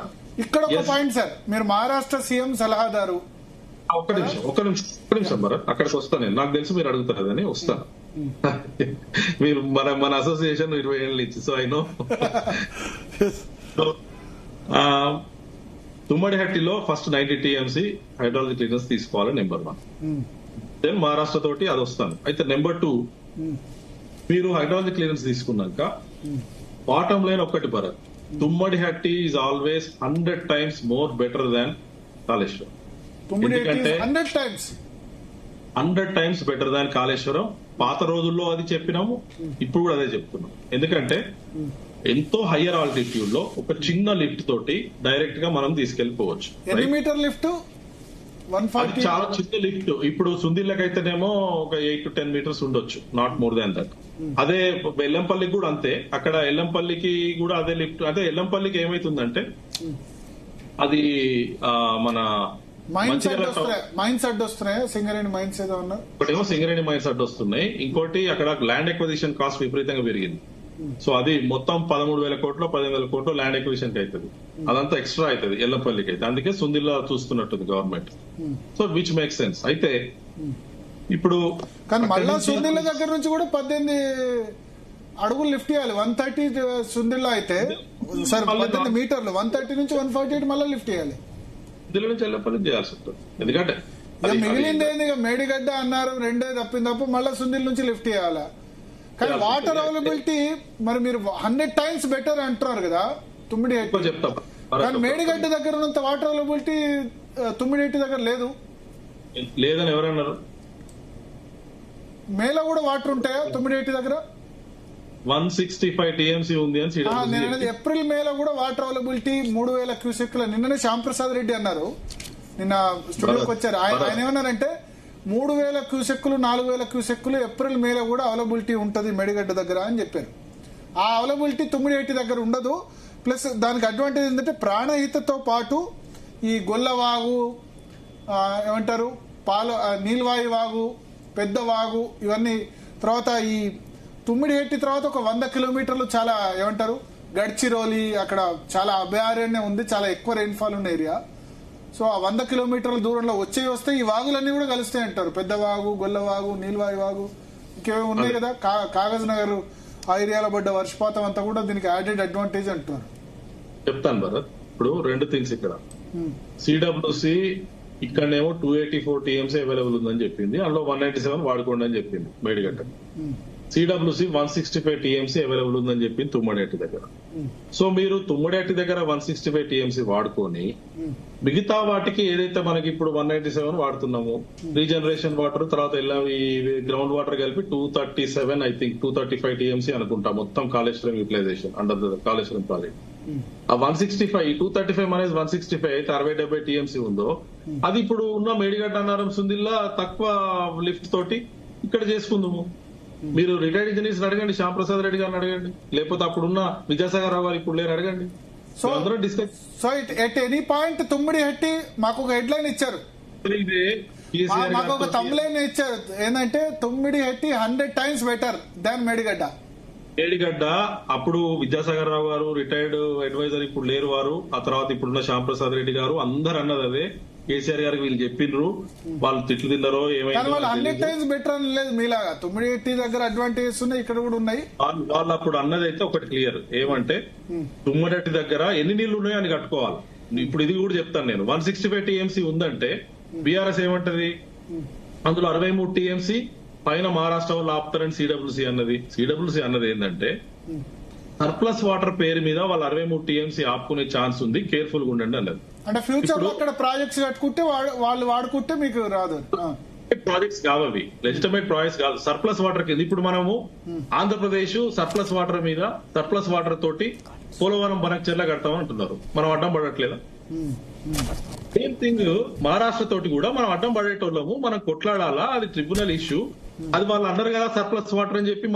ఇక్కడ ఒక పాయింట్ సార్, మీరు మహారాష్ట్ర సీఎం సలహాదారు. ఒక్క నిమిషం భరత్, అక్కడికి వస్తాను నేను. నాకు తెలిసి మీరు అడుగుతారు అదని వస్తాను. మీరు మన అసోసియేషన్ 20 ఏళ్ళ నుంచి, సో ఐ నో. తుమ్మడిహట్టిలో ఫస్ట్ 90 TMC హైడ్రాలజీ క్లియరెన్స్ తీసుకోవాలి, నెంబర్ 1. దెన్ మహారాష్ట్ర తోటి అది వస్తాను. అయితే నెంబర్ 2, మీరు హైడ్రాలజీ క్లియరెన్స్ తీసుకున్నాక బాటమ్ లైన్ ఒక్కటి Bharat, Tummidihatti is always 100 times more better than Kaleshwaram. ఎందుకంటే 100 times బెటర్ దాన్ కాళేశ్వరం. పాత రోజుల్లో అది చెప్పినాము, ఇప్పుడు కూడా అదే చెప్తున్నాం. ఎందుకంటే ఎంతో హయ్యర్ ఆల్టిట్యూడ్ లో ఒక చిన్న లిఫ్ట్ తోటి డైరెక్ట్ గా మనం తీసుకెళ్లిపోవచ్చు. ఎన్ని మీటర్ లిఫ్ట్? చాలా చిన్న లిఫ్ట్. ఇప్పుడు సుందిల్లకైతేనేమో ఒక 8 to 10 meters ఉండొచ్చు, నాట్ మోర్ దాన్ దట్. అదే ఎల్లంపల్లికి కూడా అంతే. అక్కడ ఎల్లంపల్లికి కూడా అదే లిఫ్ట్. అదే ఎల్లంపల్లికి ఏమైతుందంటే అది మన మైన్స్ అడ్డు వస్తున్నాయా? సింగరేణి మైన్స్ ఏదో ఉన్నా, ఒకటేమో సింగరేణి మైన్స్ అడ్డు వస్తున్నాయి, ఇంకోటి అక్కడ ల్యాండ్ ఎక్విజిషన్ కాస్ట్ విపరీతంగా పెరిగింది. సో అది మొత్తం 13,000 కోట్లు 15,000 కోట్లు ల్యాండ్ ఎక్విజిషన్ కి అవుతుంది. అదంతా ఎక్స్ట్రా అవుతుంది ఎల్లపల్లికి అయితే, అందుకే సుందిల్లా చూస్తున్నట్టుంది government. So which make sense. అయితే ఇప్పుడు కానీ మళ్ళా సుందిల్ల దగ్గర నుంచి కూడా 18 అడుగులు లిఫ్ట్ చేయాలి. 130 సుందిల్లా అయితే సార్ 18 మీటర్లు, 130 నుంచి 148 మళ్ళీ లిఫ్ట్ చేయాలి. సుందిల్ల నుంచి ఎల్లపల్లి చేయాల్సి ఉంటుంది. ఎందుకంటే మిగిలింది ఏంది, మేడిగడ్డ అన్నారు, రెండే తప్పిందప్పు మళ్ళీ సుందిల్ నుంచి లిఫ్ట్ చేయాలా. కానీ వాటర్ అవైలబిలిటీ మరి మీరు 100 times బెటర్ అంటున్నారు కదా తుమ్మిడిహెట్టి. చెప్తాం, కానీ మేడిగడ్డ దగ్గర ఉన్నంత వాటర్ అవైలబిలిటీ తుమ్మిడిహెట్టి దగ్గర లేదని ఎవరన్నారు? మేలో కూడా వాటర్ ఉంటాయా తుమ్మిడిహెట్టి దగ్గర? 165 టీఎంసీ ఉంది అని నేను అనేది ఏప్రిల్ మేలో కూడా వాటర్ అవైలబిలిటీ 3,000 క్యూసెక్ల. నిన్ననే శ్యాంప్రసాద్ రెడ్డి అన్నారు, నిన్న స్టూడియోకి వచ్చారు. ఆయన ఏమన్నారంటే 3,000 క్యూసెక్కులు 4,000 క్యూసెక్కులు ఏప్రిల్ మేలో కూడా అవైలబిలిటీ ఉంటుంది మేడిగడ్డ దగ్గర అని చెప్పారు. ఆ అవైలబిలిటీ తుమ్మిడిహెట్టి దగ్గర ఉండదు. ప్లస్ దానికి అడ్వాంటేజ్ ఏంటంటే ప్రాణహితతో పాటు ఈ గొల్లవాగు, ఏమంటారు నీల్వాయి వాగు, పెద్ద వాగు, ఇవన్నీ తర్వాత ఈ తుమ్మిడిహెట్టి తర్వాత ఒక 100 కిలోమీటర్లు చాలా ఏమంటారు గడ్చిరోలి, అక్కడ చాలా అభయారణ్యం ఉంది, చాలా ఎక్కువ రెయిన్ఫాల్ ఉన్న ఏరియా. సో ఆ 100 కిలోమీటర్ల దూరంలో వస్తే ఈ వాగులన్నీ కూడా కలుస్తాయి అంటారు. పెద్దవాగు, గొల్లవాగు, నీల్వాయి వాగు, ఇంకేమో ఉన్నాయి కదా. కాగజ్ నగర్ ఆ ఏరియాలో పడ్డ వర్షపాతం అంతా కూడా దీనికి యాడెడ్ అడ్వాంటేజ్ అంటున్నారు. చెప్తాను భరత్. ఇప్పుడు 2 థింగ్స్ ఇక్కడ. సిడబ్ల్యూసి ఇక్కడనేమో 284 టీఎంసీ అవైలబుల్ ఉందని చెప్పింది, అందులో 197 వాడుకోండి అని చెప్పింది మేడిగడ్డ. సిడబ్ల్యూసి 165 టీఎంసీ అవైలబుల్ ఉందని చెప్పింది తుమ్మడిహెట్టి దగ్గర. సో మీరు తుమ్మడిహెట్టి దగ్గర 165 టీఎంసీ వాడుకొని మిగతా వాటికి ఏదైతే మనకి ఇప్పుడు 197 వాడుతున్నాము, రీజనరేషన్ వాటర్ తర్వాత గ్రౌండ్ వాటర్ కలిపి 237 ఐ థింక్ 235 టీఎంసీ అనుకుంటా మొత్తం Kaleshwaram utilisation under Kaleshwaram project. ఆ 165 235 అనేది 165 అయితే 60-70 టీఎంసీ ఉందో అది ఇప్పుడు ఉన్న మేడిగడ్డ అన్నారం సుందిల్లా తక్కువ లిఫ్ట్ తోటి ఇక్కడ చేసుకుందాము. మీరు రిటైర్డ్ ఇంజనీర్స్ అడగండి, శ్యాంప్రసాద్ రెడ్డి గారిని అడగండి, లేకపోతే అప్పుడున్న విద్యాసాగర్ రావు గారు ఇప్పుడు లేరు అడగండి. సో అందరూ discuss. So at any point Tummidihatti మాకు ఒక హెడ్ లైన్ ఇచ్చారు, మాకు ఒక తమ్లైన్ ఇచ్చారు, ఏంటంటే Tummidihatti 100 times better than Medigadda. Medigadda అప్పుడు విద్యాసాగర్ రావు గారు రిటైర్డ్ అడ్వైజర్, ఇప్పుడు లేరు వారు. ఆ తర్వాత ఇప్పుడున్న శ్యాంప్రసాద్ రెడ్డి గారు అందరు అన్నది అదే. కేసీఆర్ గారికి వీళ్ళు చెప్పిండ్రు, వాళ్ళు తిట్లు తిన్నారో ఏమైనా 100 times బెటర్ అని లేదు మీలాగా. తుమ్మిడిహెట్టి దగ్గర అడ్వాంటేజెస్ ఉన్నాయి, ఇక్కడ కూడా ఉన్నాయి. వాళ్ళు అప్పుడు అన్నది అయితే ఒకటి క్లియర్, ఏమంటే తుమ్మడిహెట్టి దగ్గర ఎన్ని నీళ్లు ఉన్నాయో అని కట్టుకోవాలి. ఇప్పుడు ఇది కూడా చెప్తాను నేను. 165 టీఎంసీ ఉందంటే బీఆర్ఎస్ ఏమంటది, అందులో 63 టీఎంసీ పైన మహారాష్ట్ర వాళ్ళు ఆపుతారని సిడబ్ల్యూసీ అన్నది ఏంటంటే సర్ప్లస్ వాటర్ పేరు మీద వాళ్ళు 63 టీఎంసీ ఆపుకునే ఛాన్స్ ఉంది, కేర్ఫుల్ గా ఉండండి అన్నది. అంటే ఫ్యూచర్ లో అక్కడ ప్రాజెక్ట్స్ కట్టుకుంటే వాళ్ళు వాడుకుంటే మీకు రాదు. ప్రాజెక్ట్స్ కావవి, లెజిటిమేట్ ప్రాజెక్ట్స్ కాదు, సర్ప్లస్ వాటర్ కింద. ఇప్పుడు మనము ఆంధ్రప్రదేశ్ సర్ప్లస్ వాటర్ మీద సర్ప్లస్ వాటర్ తోటి పోలవరం బనకచెర్ల కడతామని అంటున్నారు, మనం అడ్డం పడట్లేదా? సేమ్ థింగ్ మహారాష్ట్ర తోటి కూడా మనం అడ్డం పడేటోళ్ళము, మనం కొట్లాడాలా, అది ట్రిబ్యునల్ ఇష్యూ. అది వాళ్ళు అన్నారు కదా సర్ప్లస్ వాటర్ అని చెప్పి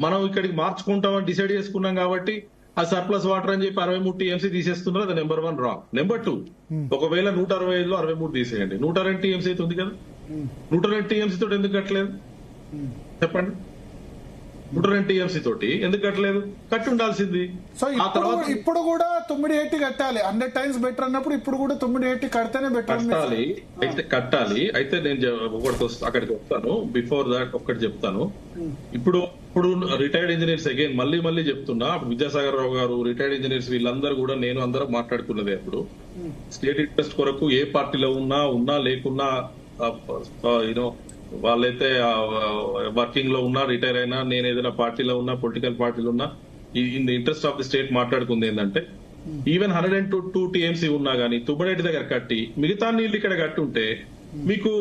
మనం ఇక్కడికి మార్చుకుంటామని డిసైడ్ చేసుకున్నాం కాబట్టి ఆ సర్ప్లస్ వాటర్ అని చెప్పి 63 టీఎంసీ తీసేస్తున్నారు. అది నెంబర్ 1 రాంగ్. నెంబర్ 2, ఒకవేళ 165లో 63 తీసేయండి, 102 టీఎంసీ అయితే ఉంది కదా. 102 టీఎంసీ తోటి ఎందుకు కట్టలేదు చెప్పండి? 102 టీఎంసీ తోటి ఎందుకు కట్టలేదు? కట్టి ఉండాల్సింది. సో ఇప్పుడు కూడా తుమ్మిడిహెట్టి కట్టాలి. 100 times బెటర్ అన్నప్పుడు ఇప్పుడు కూడా తుమ్మిడిహెట్టి కడితేనే బెటర్ కట్టాలి. అయితే నేను అక్కడికి వస్తాను. బిఫోర్ దాట్ ఒక్కటి చెప్తాను. ఇప్పుడు రిటైర్డ్ ఇంజనీర్స్ అగైన్ మళ్ళీ చెప్తున్నా, విద్యాసాగర్ రావు గారు, రిటైర్డ్ ఇంజనీర్స్ వీళ్ళందరూ కూడా నేను అందరూ మాట్లాడుకున్నదే. అప్పుడు స్టేట్ ఇంట్రెస్ట్ కొరకు ఏ పార్టీలో ఉన్నా లేకున్నా యూనో వాళ్ళైతే వర్కింగ్ లో ఉన్నా, రిటైర్ అయినా, నేను ఏదైనా పార్టీలో ఉన్నా, పొలిటికల్ పార్టీలో ఉన్నా, in the interest of the state మాట్లాడుకుంది ఏంటంటే ఈవెన్ 102 టీఎంసీ ఉన్నా గానీ తుమ్మడిహెట్టి దగ్గర కట్టి మిగతా నీళ్లు ఇక్కడ కట్టి ఉంటే మీకు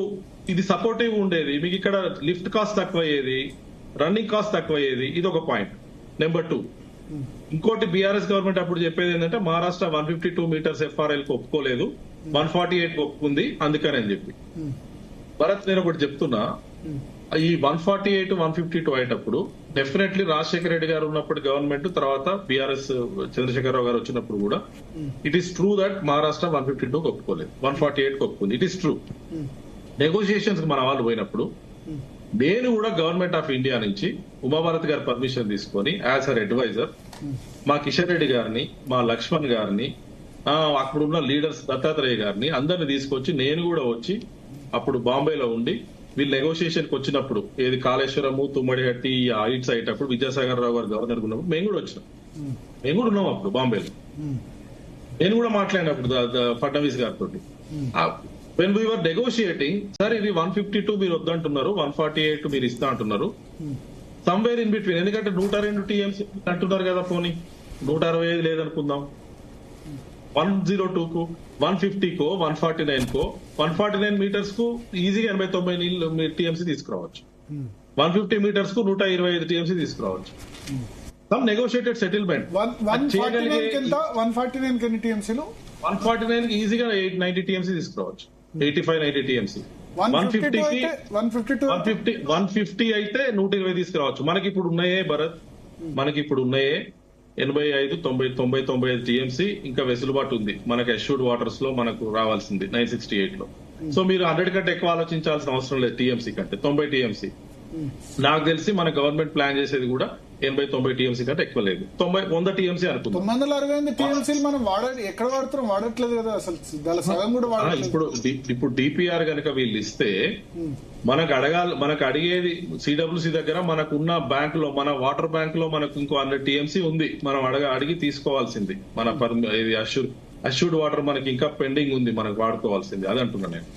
ఇది సపోర్టివ్ ఉండేది, మీకు ఇక్కడ లిఫ్ట్ కాస్ట్ తక్కువయ్యేది, రన్నింగ్ కాస్ట్ తక్కువయ్యేది. ఇది ఒక పాయింట్. నెంబర్ 2, ఇంకోటి బీఆర్ఎస్ గవర్నమెంట్ అప్పుడు చెప్పేది ఏంటంటే మహారాష్ట్ర 152 మీటర్స్ FRL కు ఒప్పుకోలేదు, 148 ఒప్పుకుంది అందుకని అని చెప్పి. భరత్ నేను ఒకటి చెప్తున్నా, ఈ 148 152 అయ్యేటప్పుడు డెఫినెట్లీ రాజశేఖర రెడ్డి గారు ఉన్నప్పటి గవర్నమెంట్ తర్వాత బీఆర్ఎస్ చంద్రశేఖరరావు గారు వచ్చినప్పుడు కూడా it is true that Maharashtra 152 ఒప్పుకోలేదు, 148 ఒప్పుకుంది. It is true. నెగోషియేషన్స్ మన వాళ్ళు పోయినప్పుడు నేను కూడా గవర్నమెంట్ ఆఫ్ ఇండియా నుంచి ఉమాభారత్ గారి పర్మిషన్ తీసుకొని యాజ్ హర్ అడ్వైజర్ మా కిషన్ రెడ్డి గారిని, మా లక్ష్మణ్ గారిని, అక్కడున్న లీడర్స్ దత్తాత్రేయ గారిని అందరిని తీసుకొచ్చి నేను కూడా వచ్చి అప్పుడు బాంబేలో ఉండి వీళ్ళు నెగోషియేషన్ కి వచ్చినప్పుడు ఏది కాళేశ్వరము, తుమ్మడిహట్టి, ఇట్స్ అయ్యేటప్పుడు విద్యాసాగర్ రావు గారు గవర్నర్ ఉన్నప్పుడు మేము కూడా వచ్చినాం. మేము కూడా ఉన్నాం అప్పుడు బాంబేలో. నేను కూడా మాట్లాడినప్పుడు ఫడ్నవీస్ గారితో వెన్ వీఆర్ నెగోషియేటింగ్, సార్ ఇది 152 మీరు వద్దంటున్నారు, 148 మీరు ఇస్తా అంటున్నారు, సమ్వేర్ ఇన్ బిట్వీన్. ఎందుకంటే 102 టీఎంసీ అంటున్నారు కదా, పోనీ 165 లేదనుకుందాం, 102 కు 150 కో 149 కో 149 మీటర్స్ కు ఈజీగా 89 టీఎంసీ తీసుకురావచ్చు, 150 మీటర్స్ కు 125 టీఎంసీ తీసుకురావచ్చు. సమ్ నెగోషియేటెడ్ సెటిల్మెంట్ 149 టీఎంసీలు 149 కి ఈజీగా 90 టీఎంసీ తీసుకురావచ్చు, 85-90 టీఎంసీ. 150 అయితే 120 తీసుకురావచ్చు. మనకి ఇప్పుడు ఉన్నాయే భరత్, మనకి ఇప్పుడు ఉన్నాయే 85-90 టీఎంసీ ఇంకా వెసులుబాటు ఉంది మనకి. అష్యూర్డ్ వాటర్స్ లో మనకు రావాల్సింది 968 లో. సో మీరు 100 కంటే ఎక్కువ ఆలోచించాల్సిన అవసరం లేదు టీఎంసీ కంటే. 90 టీఎంసీ నాకు తెలిసి మన గవర్నమెంట్ ప్లాన్ చేసేది కూడా 80-90 టీఎంసీ కంటే ఎక్కువ లేదు, 100 టీఎంసీ అనుకుంటాం. 968 టీఎంసీలు మనం ఎక్కడ వాడుతున్నాం, వాడట్లేదు కదా అసలు, సగం కూడా వాడట్లేదు. ఇప్పుడు డిపిఆర్ కనుక వీళ్ళు ఇస్తే మనకు అడిగేది సిడబ్ల్యూసీ దగ్గర మనకున్న బ్యాంక్ లో, మన వాటర్ బ్యాంక్ లో మనకు ఇంకో 100 టీఎంసీ ఉంది, మనం అడిగి తీసుకోవాల్సింది. మన అష్యూర్డ్ వాటర్ మనకి ఇంకా పెండింగ్ ఉంది, మనకు వాడుకోవాల్సింది. అది అంటున్నా నేను.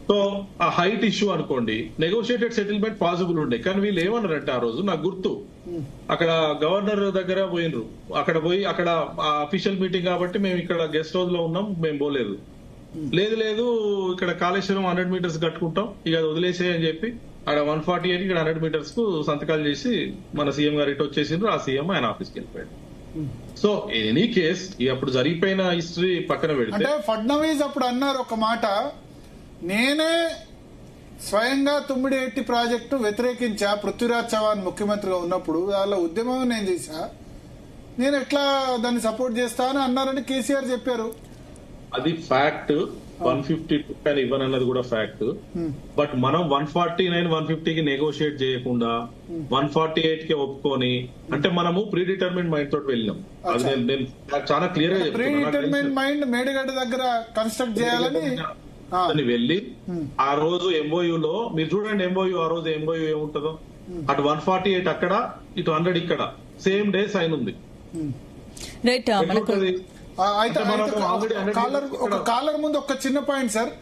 సో ఆ హైట్ ఇష్యూ అనుకోండి, నెగోషియేటెడ్ సెటిల్మెంట్ పాసిబుల్ ఉండే. కానీ వీళ్ళు ఏమన్నారంటే ఆ రోజు నాకు గుర్తు, అక్కడ గవర్నర్ దగ్గర పోయినరు, అక్కడ అఫీషియల్ మీటింగ్ కాబట్టి మేము ఇక్కడ గెస్ట్ హౌస్ లో ఉన్నాం, మేము పోలేదు. లేదు ఇక్కడ కాళేశ్వరం 100 మీటర్స్ కట్టుకుంటాం, ఇక అది వదిలేసే అని చెప్పి అక్కడ 148 ఇక్కడ 100 మీటర్స్ కు సంతకాలు చేసి మన సీఎం గారు ఇటు వచ్చేసిండ్రు. ఆ సీఎం ఆయన ఆఫీస్కి వెళ్ళిపోయాడు. సో ఎనీ కేస్ అప్పుడు జరిగిపోయిన హిస్టరీ పక్కన పెడితే, ఫడ్నవీస్ అప్పుడు అన్నారు ఒక మాట, నేనే స్వయంగా తుమ్మిడిహట్టి ప్రాజెక్టు వ్యతిరేకించా పృథ్వీరాజ్ చౌహాన్ ముఖ్యమంత్రిగా ఉన్నప్పుడు, వాళ్ళ ఉద్యమం నేను చేశా, నేను ఎట్లా దాన్ని సపోర్ట్ చేస్తా అని అన్నారని కేసీఆర్ చెప్పారు. అది ఫ్యాక్ట్. 152 కానీ ఇవ్వనన్నది కూడా ఫ్యాక్ట్. బట్ మనం 149-150 కి నెగోషియేట్ చేయకుండా 148 కి ఒప్పుకొని, అంటే మనము ప్రీ డిటర్మిన్ మైండ్ తోటి వెళ్ళినాం. అది నేను చాలా క్లియర్ గా ప్రీ డిటర్మిన్ మైండ్ మేడిగడ్డ దగ్గర కన్స్ట్రక్ట్ చేయాలని వెళ్ళి ఆ రోజు ఎంఓయూలో మీరు చూడండి, ఎంఓయూ ఆ రోజు ఎంఓయూ ఏముంటుందో, అటు 148 అక్కడ, ఇటు 100 ఇక్కడ, సేమ్ డే సైన్ ఉంది. కాలర్ ముందు ఒక చిన్న పాయింట్ సార్,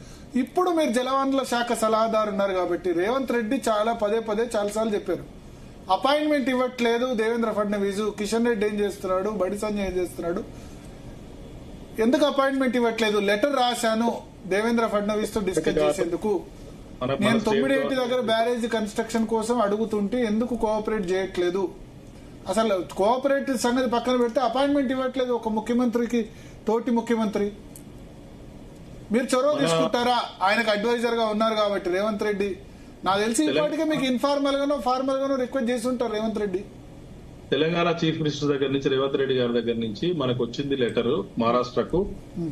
ఇప్పుడు మీరు జలవనరుల శాఖ సలహాదారు ఉన్నారు కాబట్టి రేవంత్ రెడ్డి పదే చాలాసార్లు చెప్పారు, అపాయింట్మెంట్ ఇవ్వట్లేదు దేవేంద్ర ఫడ్నవీస్, కిషన్ రెడ్డి ఏం చేస్తున్నాడు, బడి సంజయ్ ఏం చేస్తున్నాడు, ఎందుకు అపాయింట్మెంట్ ఇవ్వట్లేదు, లెటర్ రాశాను దేవేంద్ర ఫడ్నవీస్ తో డిస్కస్ చేసేందుకు, నేను 9 దగ్గర బ్యారేజ్ కన్స్ట్రక్షన్ కోసం అడుగుతుంటే ఎందుకు కోఆపరేట్ చేయట్లేదు, అసలు కోఆపరేట్ సంగతి పక్కన పెడితే అపాయింట్మెంట్ ఇవ్వట్లేదు ఒక ముఖ్యమంత్రికి, తోటి ముఖ్యమంత్రి. మీరు చొరవ తీసుకుంటారా? ఆయనకు అడ్వైజర్ గా ఉన్నారు కాబట్టి రేవంత్ రెడ్డి, నాకు తెలిసి ఇప్పటికే మీకు ఇన్ఫార్మల్ గానో ఫార్మల్ గానో రిక్వెస్ట్ చేసి ఉంటారు రేవంత్ రెడ్డి. తెలంగాణ చీఫ్ మినిస్టర్ దగ్గర నుంచి, రేవంత్ రెడ్డి గారి దగ్గర నుంచి మనకు వచ్చింది లెటర్ మహారాష్ట్రకు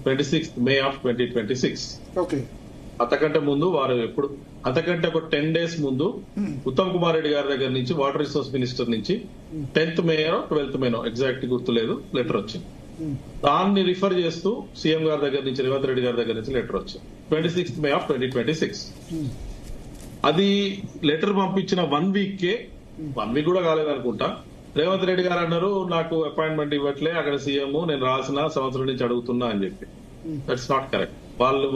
26 మే 2026. ఓకే, అంతకంటే ముందు అంతకంటే ఒక 10 days ముందు ఉత్తమ్ కుమార్ రెడ్డి గారి దగ్గర నుంచి, వాటర్ రిసోర్స్ మినిస్టర్ నుంచి 10th మేయో 12th మేనో ఎగ్జాక్ట్ గుర్తులేదు, లెటర్ వచ్చింది. దాన్ని రిఫర్ చేస్తూ సీఎం గారి దగ్గర నుంచి, రేవంత్ రెడ్డి గారి దగ్గర నుంచి లెటర్ వచ్చింది 26 మే 2026. అది లెటర్ పంపించిన 1 week కే, 1 week కూడా కాలేదనుకుంటా, రేవంత్ రెడ్డి గారు అన్నారు నాకు అపాయింట్మెంట్ ఇవ్వట్లే అక్కడ సీఎం, నేను రాసిన సంవత్సరం నుంచి అడుగుతున్నా అని చెప్పి. That's not correct.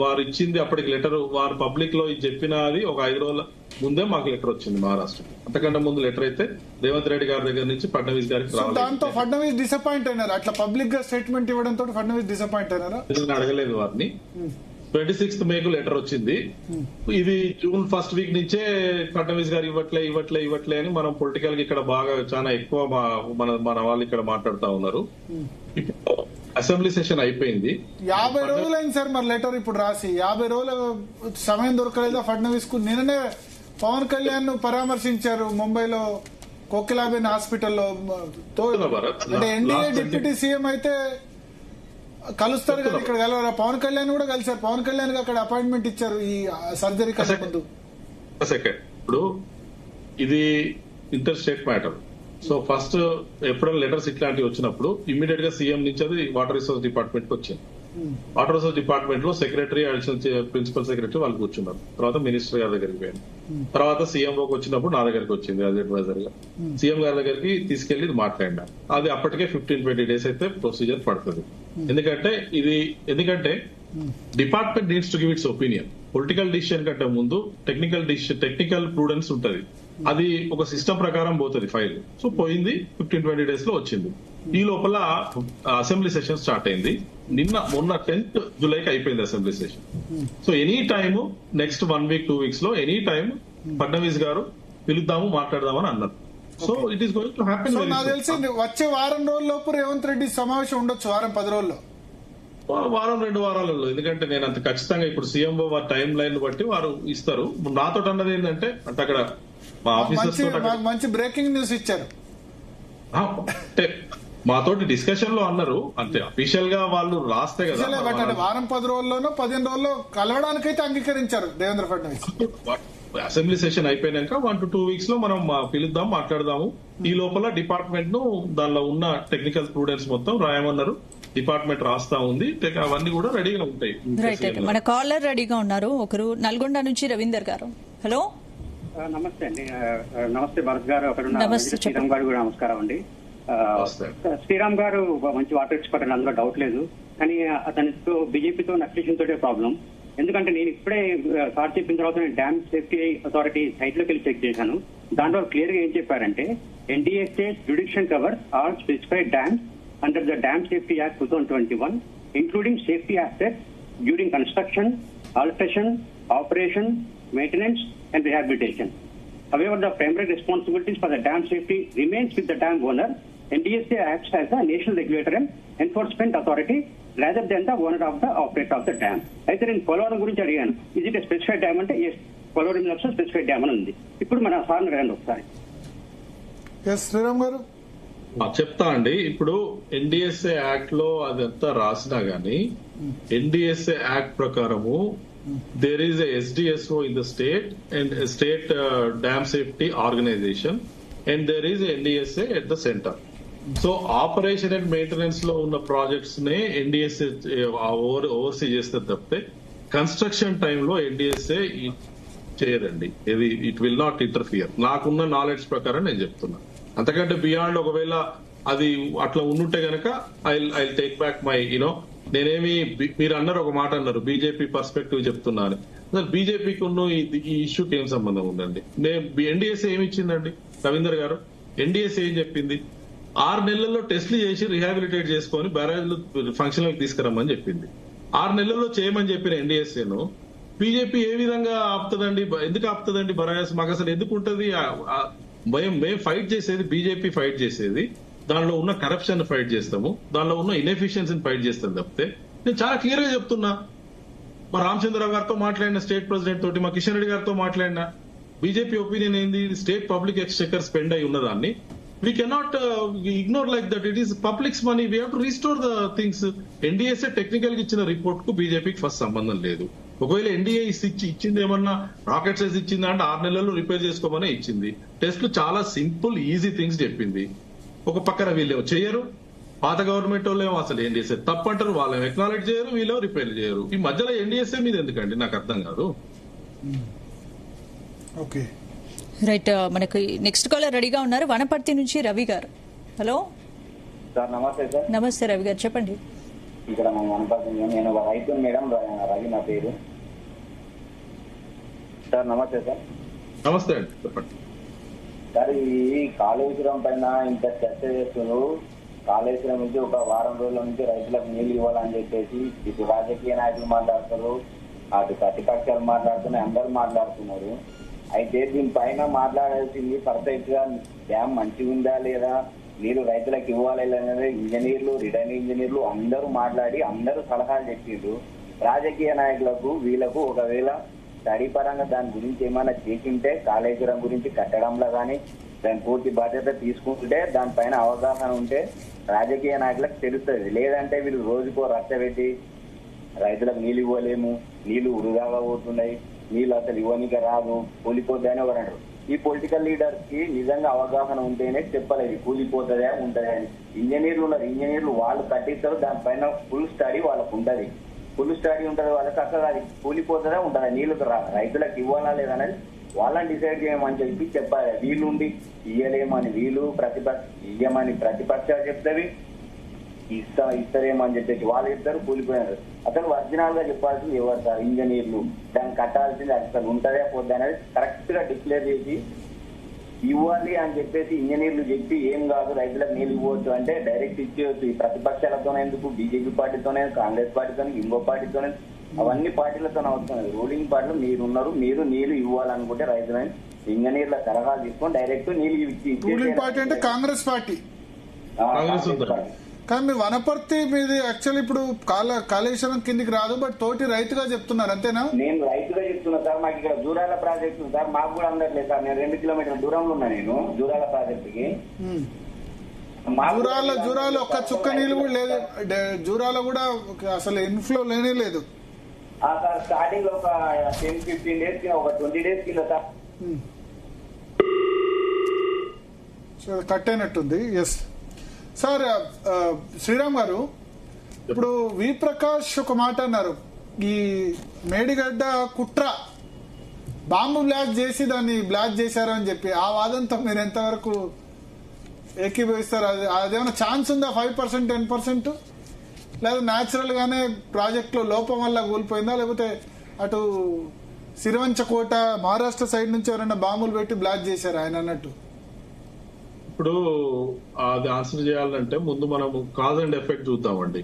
వారు ఇచ్చింది అప్పటికి లెటర్, వారు పబ్లిక్ లో చెప్పినది ఒక 5 రోజుల ముందే మాకు లెటర్ వచ్చింది మహారాష్ట్ర. అంతకంటే ముందు లెటర్ అయితే రేవంత్ రెడ్డి గారి దగ్గర నుంచి ఫడ్నవీస్ గారికి రావాలి. దాంతో ఫడ్నవీస్ డిసప్పాయింట్ అయినారు, అట్లా పబ్లిక్ గా స్టేట్మెంట్ ఇవ్వడంతో ఫడ్నవీస్ డిసప్పాయింట్ అయినారా? అడగలేదు వారిని. 26th మేకు లెటర్ వచ్చింది. ఇది June 1st week నుంచే ఫడ్నవీస్ గారు ఇవ్వట్లే అని మనం పొలిటికల్ గా ఇక్కడ బాగా చాలా ఎక్కువ మన వాళ్ళు ఇక్కడ మాట్లాడుతా ఉన్నారు. ఇప్పుడు అసెంబ్లీ సెషన్ అయిపోయింది, 50 రోజులైంది సార్ మరి లెటర్ ఇప్పుడు రాసి, 50 రోజుల సమయం దొరకలేదా ఫడ్నవీస్ కు? నిన్ననే పవన్ కళ్యాణ్ పరామర్శించారు ముంబైలో కోకిలాబేన్ హాస్పిటల్లో భరత్, అంటే ఎన్డీఏ last డిప్యూటీ సీఎం అయితే కలుస్తారు కదా, ఇక్కడ కలవరా? పవన్ కళ్యాణ్ కూడా కలిసారు, పవన్ కళ్యాణ్ అక్కడ అపాయింట్మెంట్ ఇచ్చారు ఈ సర్జరీ కన్నా ముందు. సెకండ్, ఇప్పుడు ఇది inter state matter. So first ఎప్పుడైనా లెటర్స్ ఇట్లాంటివి వచ్చినప్పుడు ఇమీడియట్ గా సీఎం నుంచి అది వాటర్ రిసోర్స్ డిపార్ట్మెంట్ కి వచ్చింది. వాటర్ రిసోర్స్ డిపార్ట్మెంట్ లో సెక్రటరీ, అడిషనల్ ప్రిన్సిపల్ సెక్రటరీ వాళ్ళు కూర్చున్నారు. తర్వాత మినిస్టర్ గారి దగ్గరికి పోయాను. తర్వాత సీఎంఓకి వచ్చినప్పుడు నా దగ్గరికి వచ్చింది యాజ్ అడ్వైజర్ గా. సీఎం గారి దగ్గరికి తీసుకెళ్లి ఇది మాట్లాడినా. అది అప్పటికే 15-20 days అయితే ప్రొసీజర్ పడుతుంది. ఎందుకంటే department needs to give it's opinion. Political decision కంటే ముందు టెక్నికల్ ప్రూడెన్స్ ఉంటది. అది ఒక సిస్టమ్ ప్రకారం పోతుంది ఫైల్. సో పోయింది, 15-20 days లో వచ్చింది. ఈ లోపల అసెంబ్లీ సెషన్ స్టార్ట్ అయింది. మొన్న 10th Julyకి అయిపోయింది assembly session. So any time next 1 week 2 weeks లో ఎనీ టైమ్ ఫడ్నవీస్ గారు పిలుద్దాము, మాట్లాడదామని అన్నారు. So it is going to happen. నాకు తెలిసి వచ్చే వారం రోజుల లోపు రేవంత్ రెడ్డి సమావేశం ఉండొచ్చు, వారం 10 రోజుల్లో, వారం 2 వారాలలో. ఎందుకంటే నేను అంత ఖచ్చితంగా ఇప్పుడు సీఎంఓ వారి టైం లైన్ బట్టి వారు ఇస్తారు. నాతో అన్నది ఏంటంటే అంటే అక్కడ మా ఆఫీసర్స్ మంచి బ్రేకింగ్ న్యూస్ ఇచ్చారు. అంటే మాతోటి డిస్కషన్ లో అన్నారు, అంతే అఫీషియల్ గా వాళ్ళు రాస్తే కదా. వారం 10 రోజుల్లోనో 15 రోజుల్లో కలవడానికైతే అంగీకరించారు దేవేంద్ర ఫడ్నవీస్. అసెంబ్లీ సెషన్ అయిపోయినాక 1 to 2 weeks లో మనం పిలుద్దాం, మాట్లాడదాము. ఈ లోపల డిపార్ట్మెంట్ ను దానిలో ఉన్న టెక్నికల్ స్టూడెంట్స్ మొత్తం రాయమన్నారు. డిపార్ట్మెంట్ రాస్తా ఉంది, అవన్నీ కూడా రెడీగా ఉంటాయి. మన కాలర్ రెడీగా ఉన్నారు ఒకరు, నల్గొండ నుంచి రవీందర్ గారు. హలో, నమస్తే అండి. నమస్తే భరత్ గారు, అక్కడ శ్రీరామ్ గారు కూడా నమస్కారం అండి. శ్రీరామ్ గారు మంచి వాటర్ ఎక్స్పర్ట్ అండి, అందులో డౌట్ లేదు. కానీ అతనితో బీజేపీతో అఫిలియేషన్ తోటే ప్రాబ్లం. ఎందుకంటే నేను ఇప్పుడే సార్ చెప్పిన తర్వాత నేను డ్యామ్ సేఫ్టీ అథారిటీ సైట్ లోకి వెళ్ళి చెక్ చేశాను. దాంట్లో క్లియర్ గా ఏం చెప్పారంటే NDSA jurisdiction covers all specified dams under the dam safety act 2021 including safety aspects during construction, alteration, operation, maintenance and rehabilitation. However, the primary responsibilities for the dam safety remains with the dam owner. NDSA acts as the national regulator and enforcement authority rather than the owner of the operator of the dam. అయితే నేను పోలవరం గురించి అడిగాను, ఇది it specified dam అంటే Polavaram specified dam అని ఉంది. ఇప్పుడు మన సార్ అడగండి ఒకసారి. శ్రీరామ్ గారు చెప్తా అండి. ఇప్పుడు ఎన్డీఎస్ఏ యాక్ట్ లో అదంతా రాసినా గానీ ఎన్డీఎస్ఏ యాక్ట్ ప్రకారము there is a SDSO in the state and a state dam safety organization and there is a NDSA at the center. So operation and maintenance లో ఉన్న ప్రాజెక్ట్స్ నే NDSA ఓవర్సీ చేస్తే తప్పితే కన్స్ట్రక్షన్ టైంలో NDSA చేయదండి. ఇది it will not interfere. నాకున్న knowledge ప్రకారం నేను చెప్తున్నా. అంతకంటే బియాండ్ ఒకవేళ అది అట్లా ఉండుంటే గనక ఐ టేక్ బ్యాక్ మై నేనేమి మీరు అన్నారు, ఒక మాట అన్నారు బీజేపీ పర్స్పెక్టివ్ చెప్తున్నాను. అసలు బీజేపీకి ఉన్న ఈ ఇష్యూకి ఏం సంబంధం ఉందండి? ఎన్డీఎస్ఏ ఏమి ఇచ్చిందండి రవీందర్ గారు? ఎన్డీఎస్ఏ ఏం చెప్పింది? 6 నెలల్లో టెస్టులు చేసి రిహాబిలిటేట్ చేసుకొని బ్యారేజ్లు ఫంక్షన్లకు తీసుకురమ్మని చెప్పింది. 6 నెలల్లో చేయమని చెప్పిన ఎన్డీఎస్ఏను బీజేపీ ఏ విధంగా ఆపుతుందండి? ఎందుకు ఆపుతుందండి బరాజ్? మాకు అసలు ఎందుకు ఉంటుంది? మేము ఫైట్ చేసేది, బీజేపీ ఫైట్ చేసేది దానిలో ఉన్న కరప్షన్ ఫైట్ చేస్తాము, దానిలో ఉన్న ఇన్ఎఫిషియన్సీని ఫైట్ చేస్తాం తప్పితే. నేను చాలా క్లియర్ గా చెప్తున్నా. మా రామచంద్రరావు గారితో మాట్లాడిన, స్టేట్ ప్రెసిడెంట్ తోటి, మా కిషన్ రెడ్డి గారితో మాట్లాడిన, బీజేపీ ఒపీనియన్ ఏంది? స్టేట్ పబ్లిక్ ఎక్స్చెకర్ స్పెండ్ అయి ఉన్నదాన్ని we cannot ignore like that. It is public's money, we have to restore the things. NDSA technical గా ఇచ్చిన రిపోర్ట్ కు బీజేపీకి ఫస్ట్ సంబంధం లేదు. ఒకవేళ ఎన్డీఏ ఇచ్చింది ఏమన్నా రాకెట్ సైజ్ ఇచ్చిందా అంటే 6 నెలల్లో రిపేర్ చేసుకోమనే ఇచ్చింది. టెస్ట్లు చాలా సింపుల్ ఈజీ థింగ్స్ చెప్పింది. ఒక పక్కన వీళ్ళు చేయరు, పాత గవర్నమెంట్ వాళ్ళు అసలు ఎన్డీఎస్ఏ తప్పంటారు, వాళ్ళేమో ఎక్నాలెడ్జ్ చేయరు, వీళ్ళు రిపేర్ చేయరు. ఈ మధ్యలో ఎన్డీఎస్ఏ మీద ఎందుకండి? నాకు అర్థం కాదు. ఓకే రైట్, మనకు నెక్స్ట్ కాలర్ రెడీగా ఉన్నారు, వనపర్తి నుంచి రవి గారు. హలో సార్, నమస్తే సార్. నమస్తే రవి గారు, చెప్పండి. ఇక్కడ వనపర్తి, నేను ఒక రైతు మేడం, రవి నా పేరు. సార్ నమస్తే సార్. నమస్తే అండి, చెప్పండి సార్. ఈ కాళేశ్వరం పైన ఇంత చర్చ చేస్తున్నారు. కాళేశ్వరం నుంచి ఒక వారం రోజుల నుంచి రైతులకు నీళ్లు ఇవ్వాలని చెప్పేసి ఇటు రాజకీయ నాయకులు మాట్లాడుతారు, అటు ప్రతిపక్షాలు మాట్లాడుతున్నాయి, అందరూ మాట్లాడుతున్నారు. అయితే దీనిపైన మాట్లాడాల్సింది పర్ఫెక్ట్ గా డ్యామ్ మంచిగా ఉందా లేదా, నీళ్లు రైతులకు ఇవ్వాలి లేదా, ఇంజనీర్లు, రిటర్న్ ఇంజనీర్లు అందరూ మాట్లాడి అందరూ సలహాలు చెప్పిండ్రు. రాజకీయ నాయకులకు వీళ్ళకు ఒకవేళ స్టడీ పరంగా దాని గురించి ఏమైనా చేసింటే కాళేశ్వరం గురించి కట్టడంలో కానీ దాని పూర్తి బాధ్యత తీసుకుంటే దానిపైన అవగాహన ఉంటే రాజకీయ నాయకులకు తెలుస్తుంది. లేదంటే వీళ్ళు రోజుకో రచ్చ పెట్టి రైతులకు నీళ్ళు ఇవ్వలేము, నీళ్లు వృధాగా పోతున్నాయి, నీళ్ళు అసలు ఇవ్వనిక రాదు, కూలిపోద్ది అని ఒకరు అంటారు. ఈ పొలిటికల్ లీడర్స్ కి నిజంగా అవగాహన ఉంటేనే చెప్పలేదు కూలిపోతుందా ఉంటుందా అని. ఇంజనీర్లు ఉన్నారు, ఇంజనీర్లు వాళ్ళు కట్టిస్తారు, దానిపైన ఫుల్ స్టడీ వాళ్ళకు ఉంటది. ఫుల్ స్టడీ ఉంటది వాళ్ళకి. అక్కడ అది కూలిపోతుందా ఉంటుందా, నీళ్లకు రైతులకు ఇవ్వాలా లేదనేది వాళ్ళని డిసైడ్ చేయమని చెప్పి చెప్పాలి. వీళ్ళుండి ఇయ్యలేమని వీళ్ళు ఇయ్యమని ప్రతిపక్షాలు చెప్తావి, ఇస్తారేమని చెప్పేసి వాళ్ళు చెప్తారు, కూలిపోయినారు. అసలు ఒరిజినల్ గా చెప్పాల్సింది ఎవరు సార్? ఇంజనీర్లు. దాన్ని కట్టాల్సింది అసలు ఉంటుందే పోద్ది అనేది కరెక్ట్ గా డిక్లేర్ చేసి ఇవ్వాలి అని చెప్పేసి ఇంజనీర్లు చెప్పి ఏం కాదు రైతులకు నీళ్ళు ఇవ్వచ్చు అంటే డైరెక్ట్ ఇచ్చేయచ్చు. ఈ ప్రతిపక్షాలతోనే ఎందుకు, బీజేపీ పార్టీతోనే, కాంగ్రెస్ పార్టీతోనే, ఇంకో పార్టీతోనే, అవన్నీ పార్టీలతో అవసరం. రూలింగ్ పార్టీలు మీరున్నారు, మీరు నీళ్లు ఇవ్వాలనుకుంటే రైతులని ఇంజనీర్ల సలహాలు తీసుకొని డైరెక్ట్ నీళ్లు ఇచ్చి. రూలింగ్ పార్టీ అంటే కాంగ్రెస్ పార్టీ. కానీ మీ వనపర్తి మీది యాక్చువల్ ఇప్పుడు కాళేశ్వరం కిందికి రాదు, బట్ తోటి రైతుగా చెప్తున్నారు అంతేనా? నేను రైతుగా చెప్తున్నా సార్. మాకు ఇక్కడ జూరాల ప్రాజెక్టు సార్, మాకు కూడా అందట్లేదు సార్. నేను 2 కిలోమీటర్ల దూరంలో ఉన్నా నేను జూరాల ప్రాజెక్టుకి. జూరాల ఒక్క చుక్క నీళ్ళు కూడా లేదు, జూరాల కూడా అసలు ఇన్ఫ్లో లేనే లేదు సార్. స్టార్టింగ్ లో ఒక 10-15 డేస్ కి, ఒక 20 డేస్ కింద సార్ కట్ అయినట్టుంది. Yes sir. శ్రీరామ్ గారు, ఇప్పుడు వి ప్రకాష్ ఒక మాట అన్నారు, ఈ మేడిగడ్డ కుట్ర బాంబు బ్లాస్ట్ చేసి దాన్ని బ్లాస్ట్ చేశారు అని చెప్పి. ఆ వాదంతో మీరు ఎంతవరకు ఏకీభవిస్తారు? అదేమైనా ఛాన్స్ ఉందా? 5%, 10%? లేదా న్యాచురల్ గానే ప్రాజెక్ట్ లో లోపం వల్ల కూలిపోయిందా, లేకపోతే అటు సిరివంచకోట మహారాష్ట్ర సైడ్ నుంచి ఎవరైనా బాంబులు పెట్టి బ్లాస్ట్ చేశారు ఆయన అన్నట్టు? ఇప్పుడు అది ఆన్సర్ చేయాలంటే ముందు మనం కాజ్ అండ్ ఎఫెక్ట్ చూద్దామండి.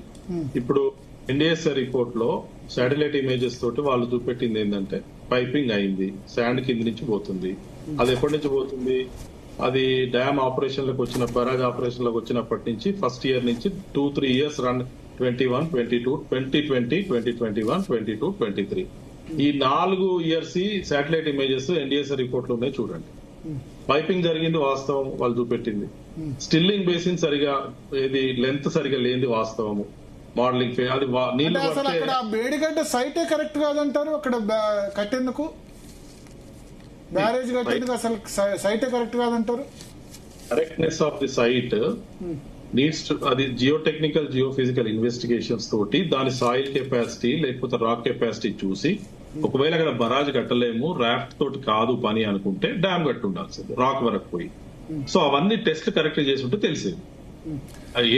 ఇప్పుడు ఎన్డీఎస్ఏ రిపోర్ట్ లో శాటిలైట్ ఇమేజెస్ తోటి వాళ్ళు చూపెట్టింది ఏంటంటే పైపింగ్ అయింది, శాండ్ కింద నుంచి పోతుంది. అది ఎప్పటి నుంచి పోతుంది? అది డ్యామ్ ఆపరేషన్ లకు వచ్చిన, బరాజ్ ఆపరేషన్ లకు వచ్చినప్పటి నుంచి ఫస్ట్ ఇయర్ నుంచి 2-3 ఇయర్స్ రన్ 21, 22, 2020, 2021, 22, 23 ఈ 4 years satellite images NDSA report లో ఉన్నాయి చూడండి. పైపింగ్ జరిగింది వాస్తవం, వాళ్ళు చూపెట్టింది. స్టిల్లింగ్ బేసిన్ సరిగా ఏది లెంత్ సరిగా లేని వాస్తవము. మోడలింగ్ అది నీళ్లు అక్కడ మేడిగడ్డ సైటే కరెక్ట్ కాదంటారు. అక్కడ కట్టేందుకు, బ్యారేజ్ కట్టేందుకు అసలు సైటే కరెక్ట్ కాదంటారు. Correctness of the site needs to, అది జియోటెక్నికల్ జియోఫిజికల్ ఇన్వెస్టిగేషన్స్ తోటి దాని సాయిల్ కెపాసిటీ లేకపోతే రాక్ కెపాసిటీ చూసి, ఒకవేళ అక్కడ బరాజ్ కట్టలేము, రాఫ్ట్ తోటి కాదు పని అనుకుంటే డ్యామ్ కట్టి ఉండాల్సింది రాక్ వరకు పోయి. సో అవన్నీ టెస్ట్ కరెక్ట్ చేసి ఉంటే తెలిసేది.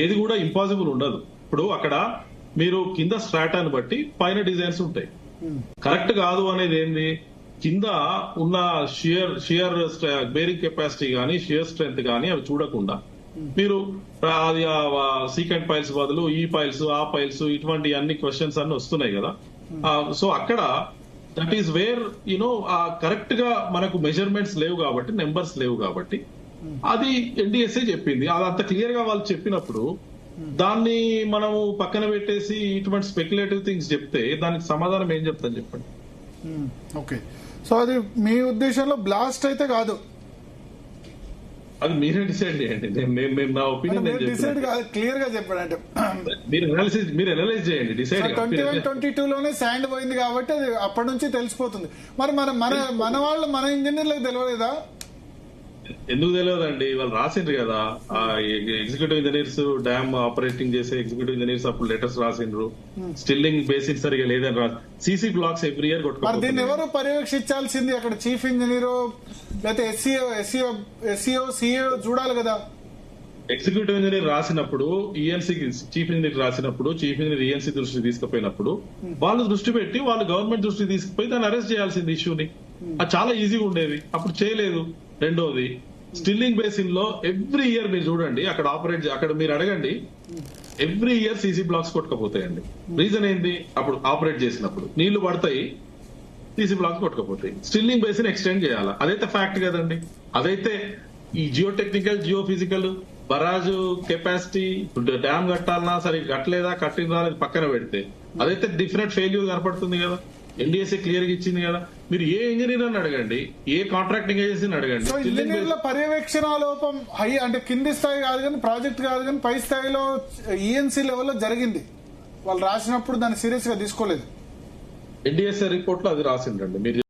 ఏది కూడా ఇంపాసిబుల్ ఉండదు. ఇప్పుడు అక్కడ మీరు కింద స్ట్రాటాన్ని బట్టి పైన డిజైన్స్ ఉంటాయి. కరెక్ట్ కాదు అనేది ఏంది, కింద ఉన్న షియర్ బేరింగ్ కెపాసిటీ గానీ, షియర్ స్ట్రెంత్ గానీ అవి చూడకుండా మీరు అది సీకెంట్ పైల్స్ బదులు ఈ పైల్స్, ఆ పైల్స్, ఇటువంటి అన్ని క్వశ్చన్స్ అన్ని వస్తున్నాయి కదా. సో అక్కడ దట్ ఈస్ వేర్ కరెక్ట్ గా మనకు మెజర్మెంట్స్ లేవు కాబట్టి, నెంబర్స్ లేవు కాబట్టి, అది ఎన్డీఎస్ఏ చెప్పింది. అది అంత క్లియర్ గా వాళ్ళు చెప్పినప్పుడు దాన్ని మనం పక్కన పెట్టేసి ఇటువంటి స్పెక్యులేటివ్ థింగ్స్ చెప్తే దానికి సమాధానం ఏం చెప్తాను చెప్పండి. ఓకే, సో అది మీ ఉద్దేశంలో బ్లాస్ట్ అయితే కాదు, అది మీరే డిసైడ్ చేయండి. నేను నా ఒపీనియన్ క్లియర్ గా చెప్పాడంటే మీరు అనలైజ్ చేయండి. డిసైడ్ 21-22 లోనే శాండ్ పోయింది కాబట్టి అది అప్పటి నుంచి తెలిసిపోతుంది. మరి మన వాళ్ళు, మన ఇంజనీర్లకు తెలియలేదా? ఎందుకు తెలియదండి, వాళ్ళు రాసిండ్రు కదా. ఎగ్జిక్యూటివ్ ఇంజనీర్స్, డ్యామ్ ఆపరేటింగ్ చేసే ఎగ్జిక్యూటివ్ ఇంజనీర్స్ అప్పుడు లెటర్స్ రాసిండ్రు. స్టిల్లింగ్ బేసిక్ సరిగా లేదని రాసి సీసీ బ్లాక్స్ ఎవ్రీ ఇయర్ కొట్టుకోవాలి. దీన్ని ఎవరు పర్యవేక్షించాల్సింది? అక్కడ చీఫ్ ఇంజనీరో లేకపోతే ఎస్సీఓ, సిఇఓ చూడాలి కదా. ఎగ్జిక్యూటివ్ ఇంజనీర్ రాసినప్పుడు, ఈఎన్సీకి చీఫ్ ఇంజనీర్ రాసినప్పుడు, చీఫ్ ఇంజనీర్ ఈఎన్సీ దృష్టికి తీసుకుపోయినప్పుడు వాళ్ళు దృష్టి పెట్టి వాళ్ళు గవర్నమెంట్ దృష్టికి తీసుకుపోయి దాన్ని అరెస్ట్ చేయాల్సింది ఇష్యూని. అది చాలా ఈజీగా ఉండేది, అప్పుడు చేయలేదు. రెండోది, స్టిల్లింగ్ బేసిన్ లో ఎవ్రీ ఇయర్ మీరు చూడండి, అక్కడ మీరు అడగండి, ఎవ్రీ ఇయర్ సీసీ బ్లాక్స్ కొట్టుకపోతాయండి. రీజన్ ఏంటి? అప్పుడు ఆపరేట్ చేసినప్పుడు నీళ్లు పడతాయి, సీసీ బ్లాక్స్ కొట్టుకపోతాయి. స్టిల్లింగ్ బేసిన్ ఎక్స్టెండ్ చేయాలి, అదైతే ఫ్యాక్ట్ కదండి. అదైతే ఈ geotechnical, geophysical, barrage capacity, dam కట్టాలన్నా సరే కట్టలేదా, కట్టిందా అనేది పక్కన పెడితే అదైతే డిఫరెంట్ ఫెయిల్యూర్ కనపడుతుంది కదా. ఎన్డీఎస్ఏ క్లియర్ గా ఇచ్చింది కదా. మీరు ఏ ఇంజనీర్ అని అడగండి, ఏ కాంట్రాక్టింగ్ ఏజెన్సీని అడగండి. సో ఇంజనీర్ల పర్యవేక్షణ లోపం హై అంటే కింది స్థాయి కాదు కానీ ప్రాజెక్ట్ కాదు కానీ పై స్థాయిలో ఈఎన్సీ లెవెల్లో జరిగింది. వాళ్ళు రాసినప్పుడు దాన్ని సీరియస్ గా తీసుకోలేదు. ఎన్డీఎస్ఏ రిపోర్ట్ లో అది రాసిందండి. మీరు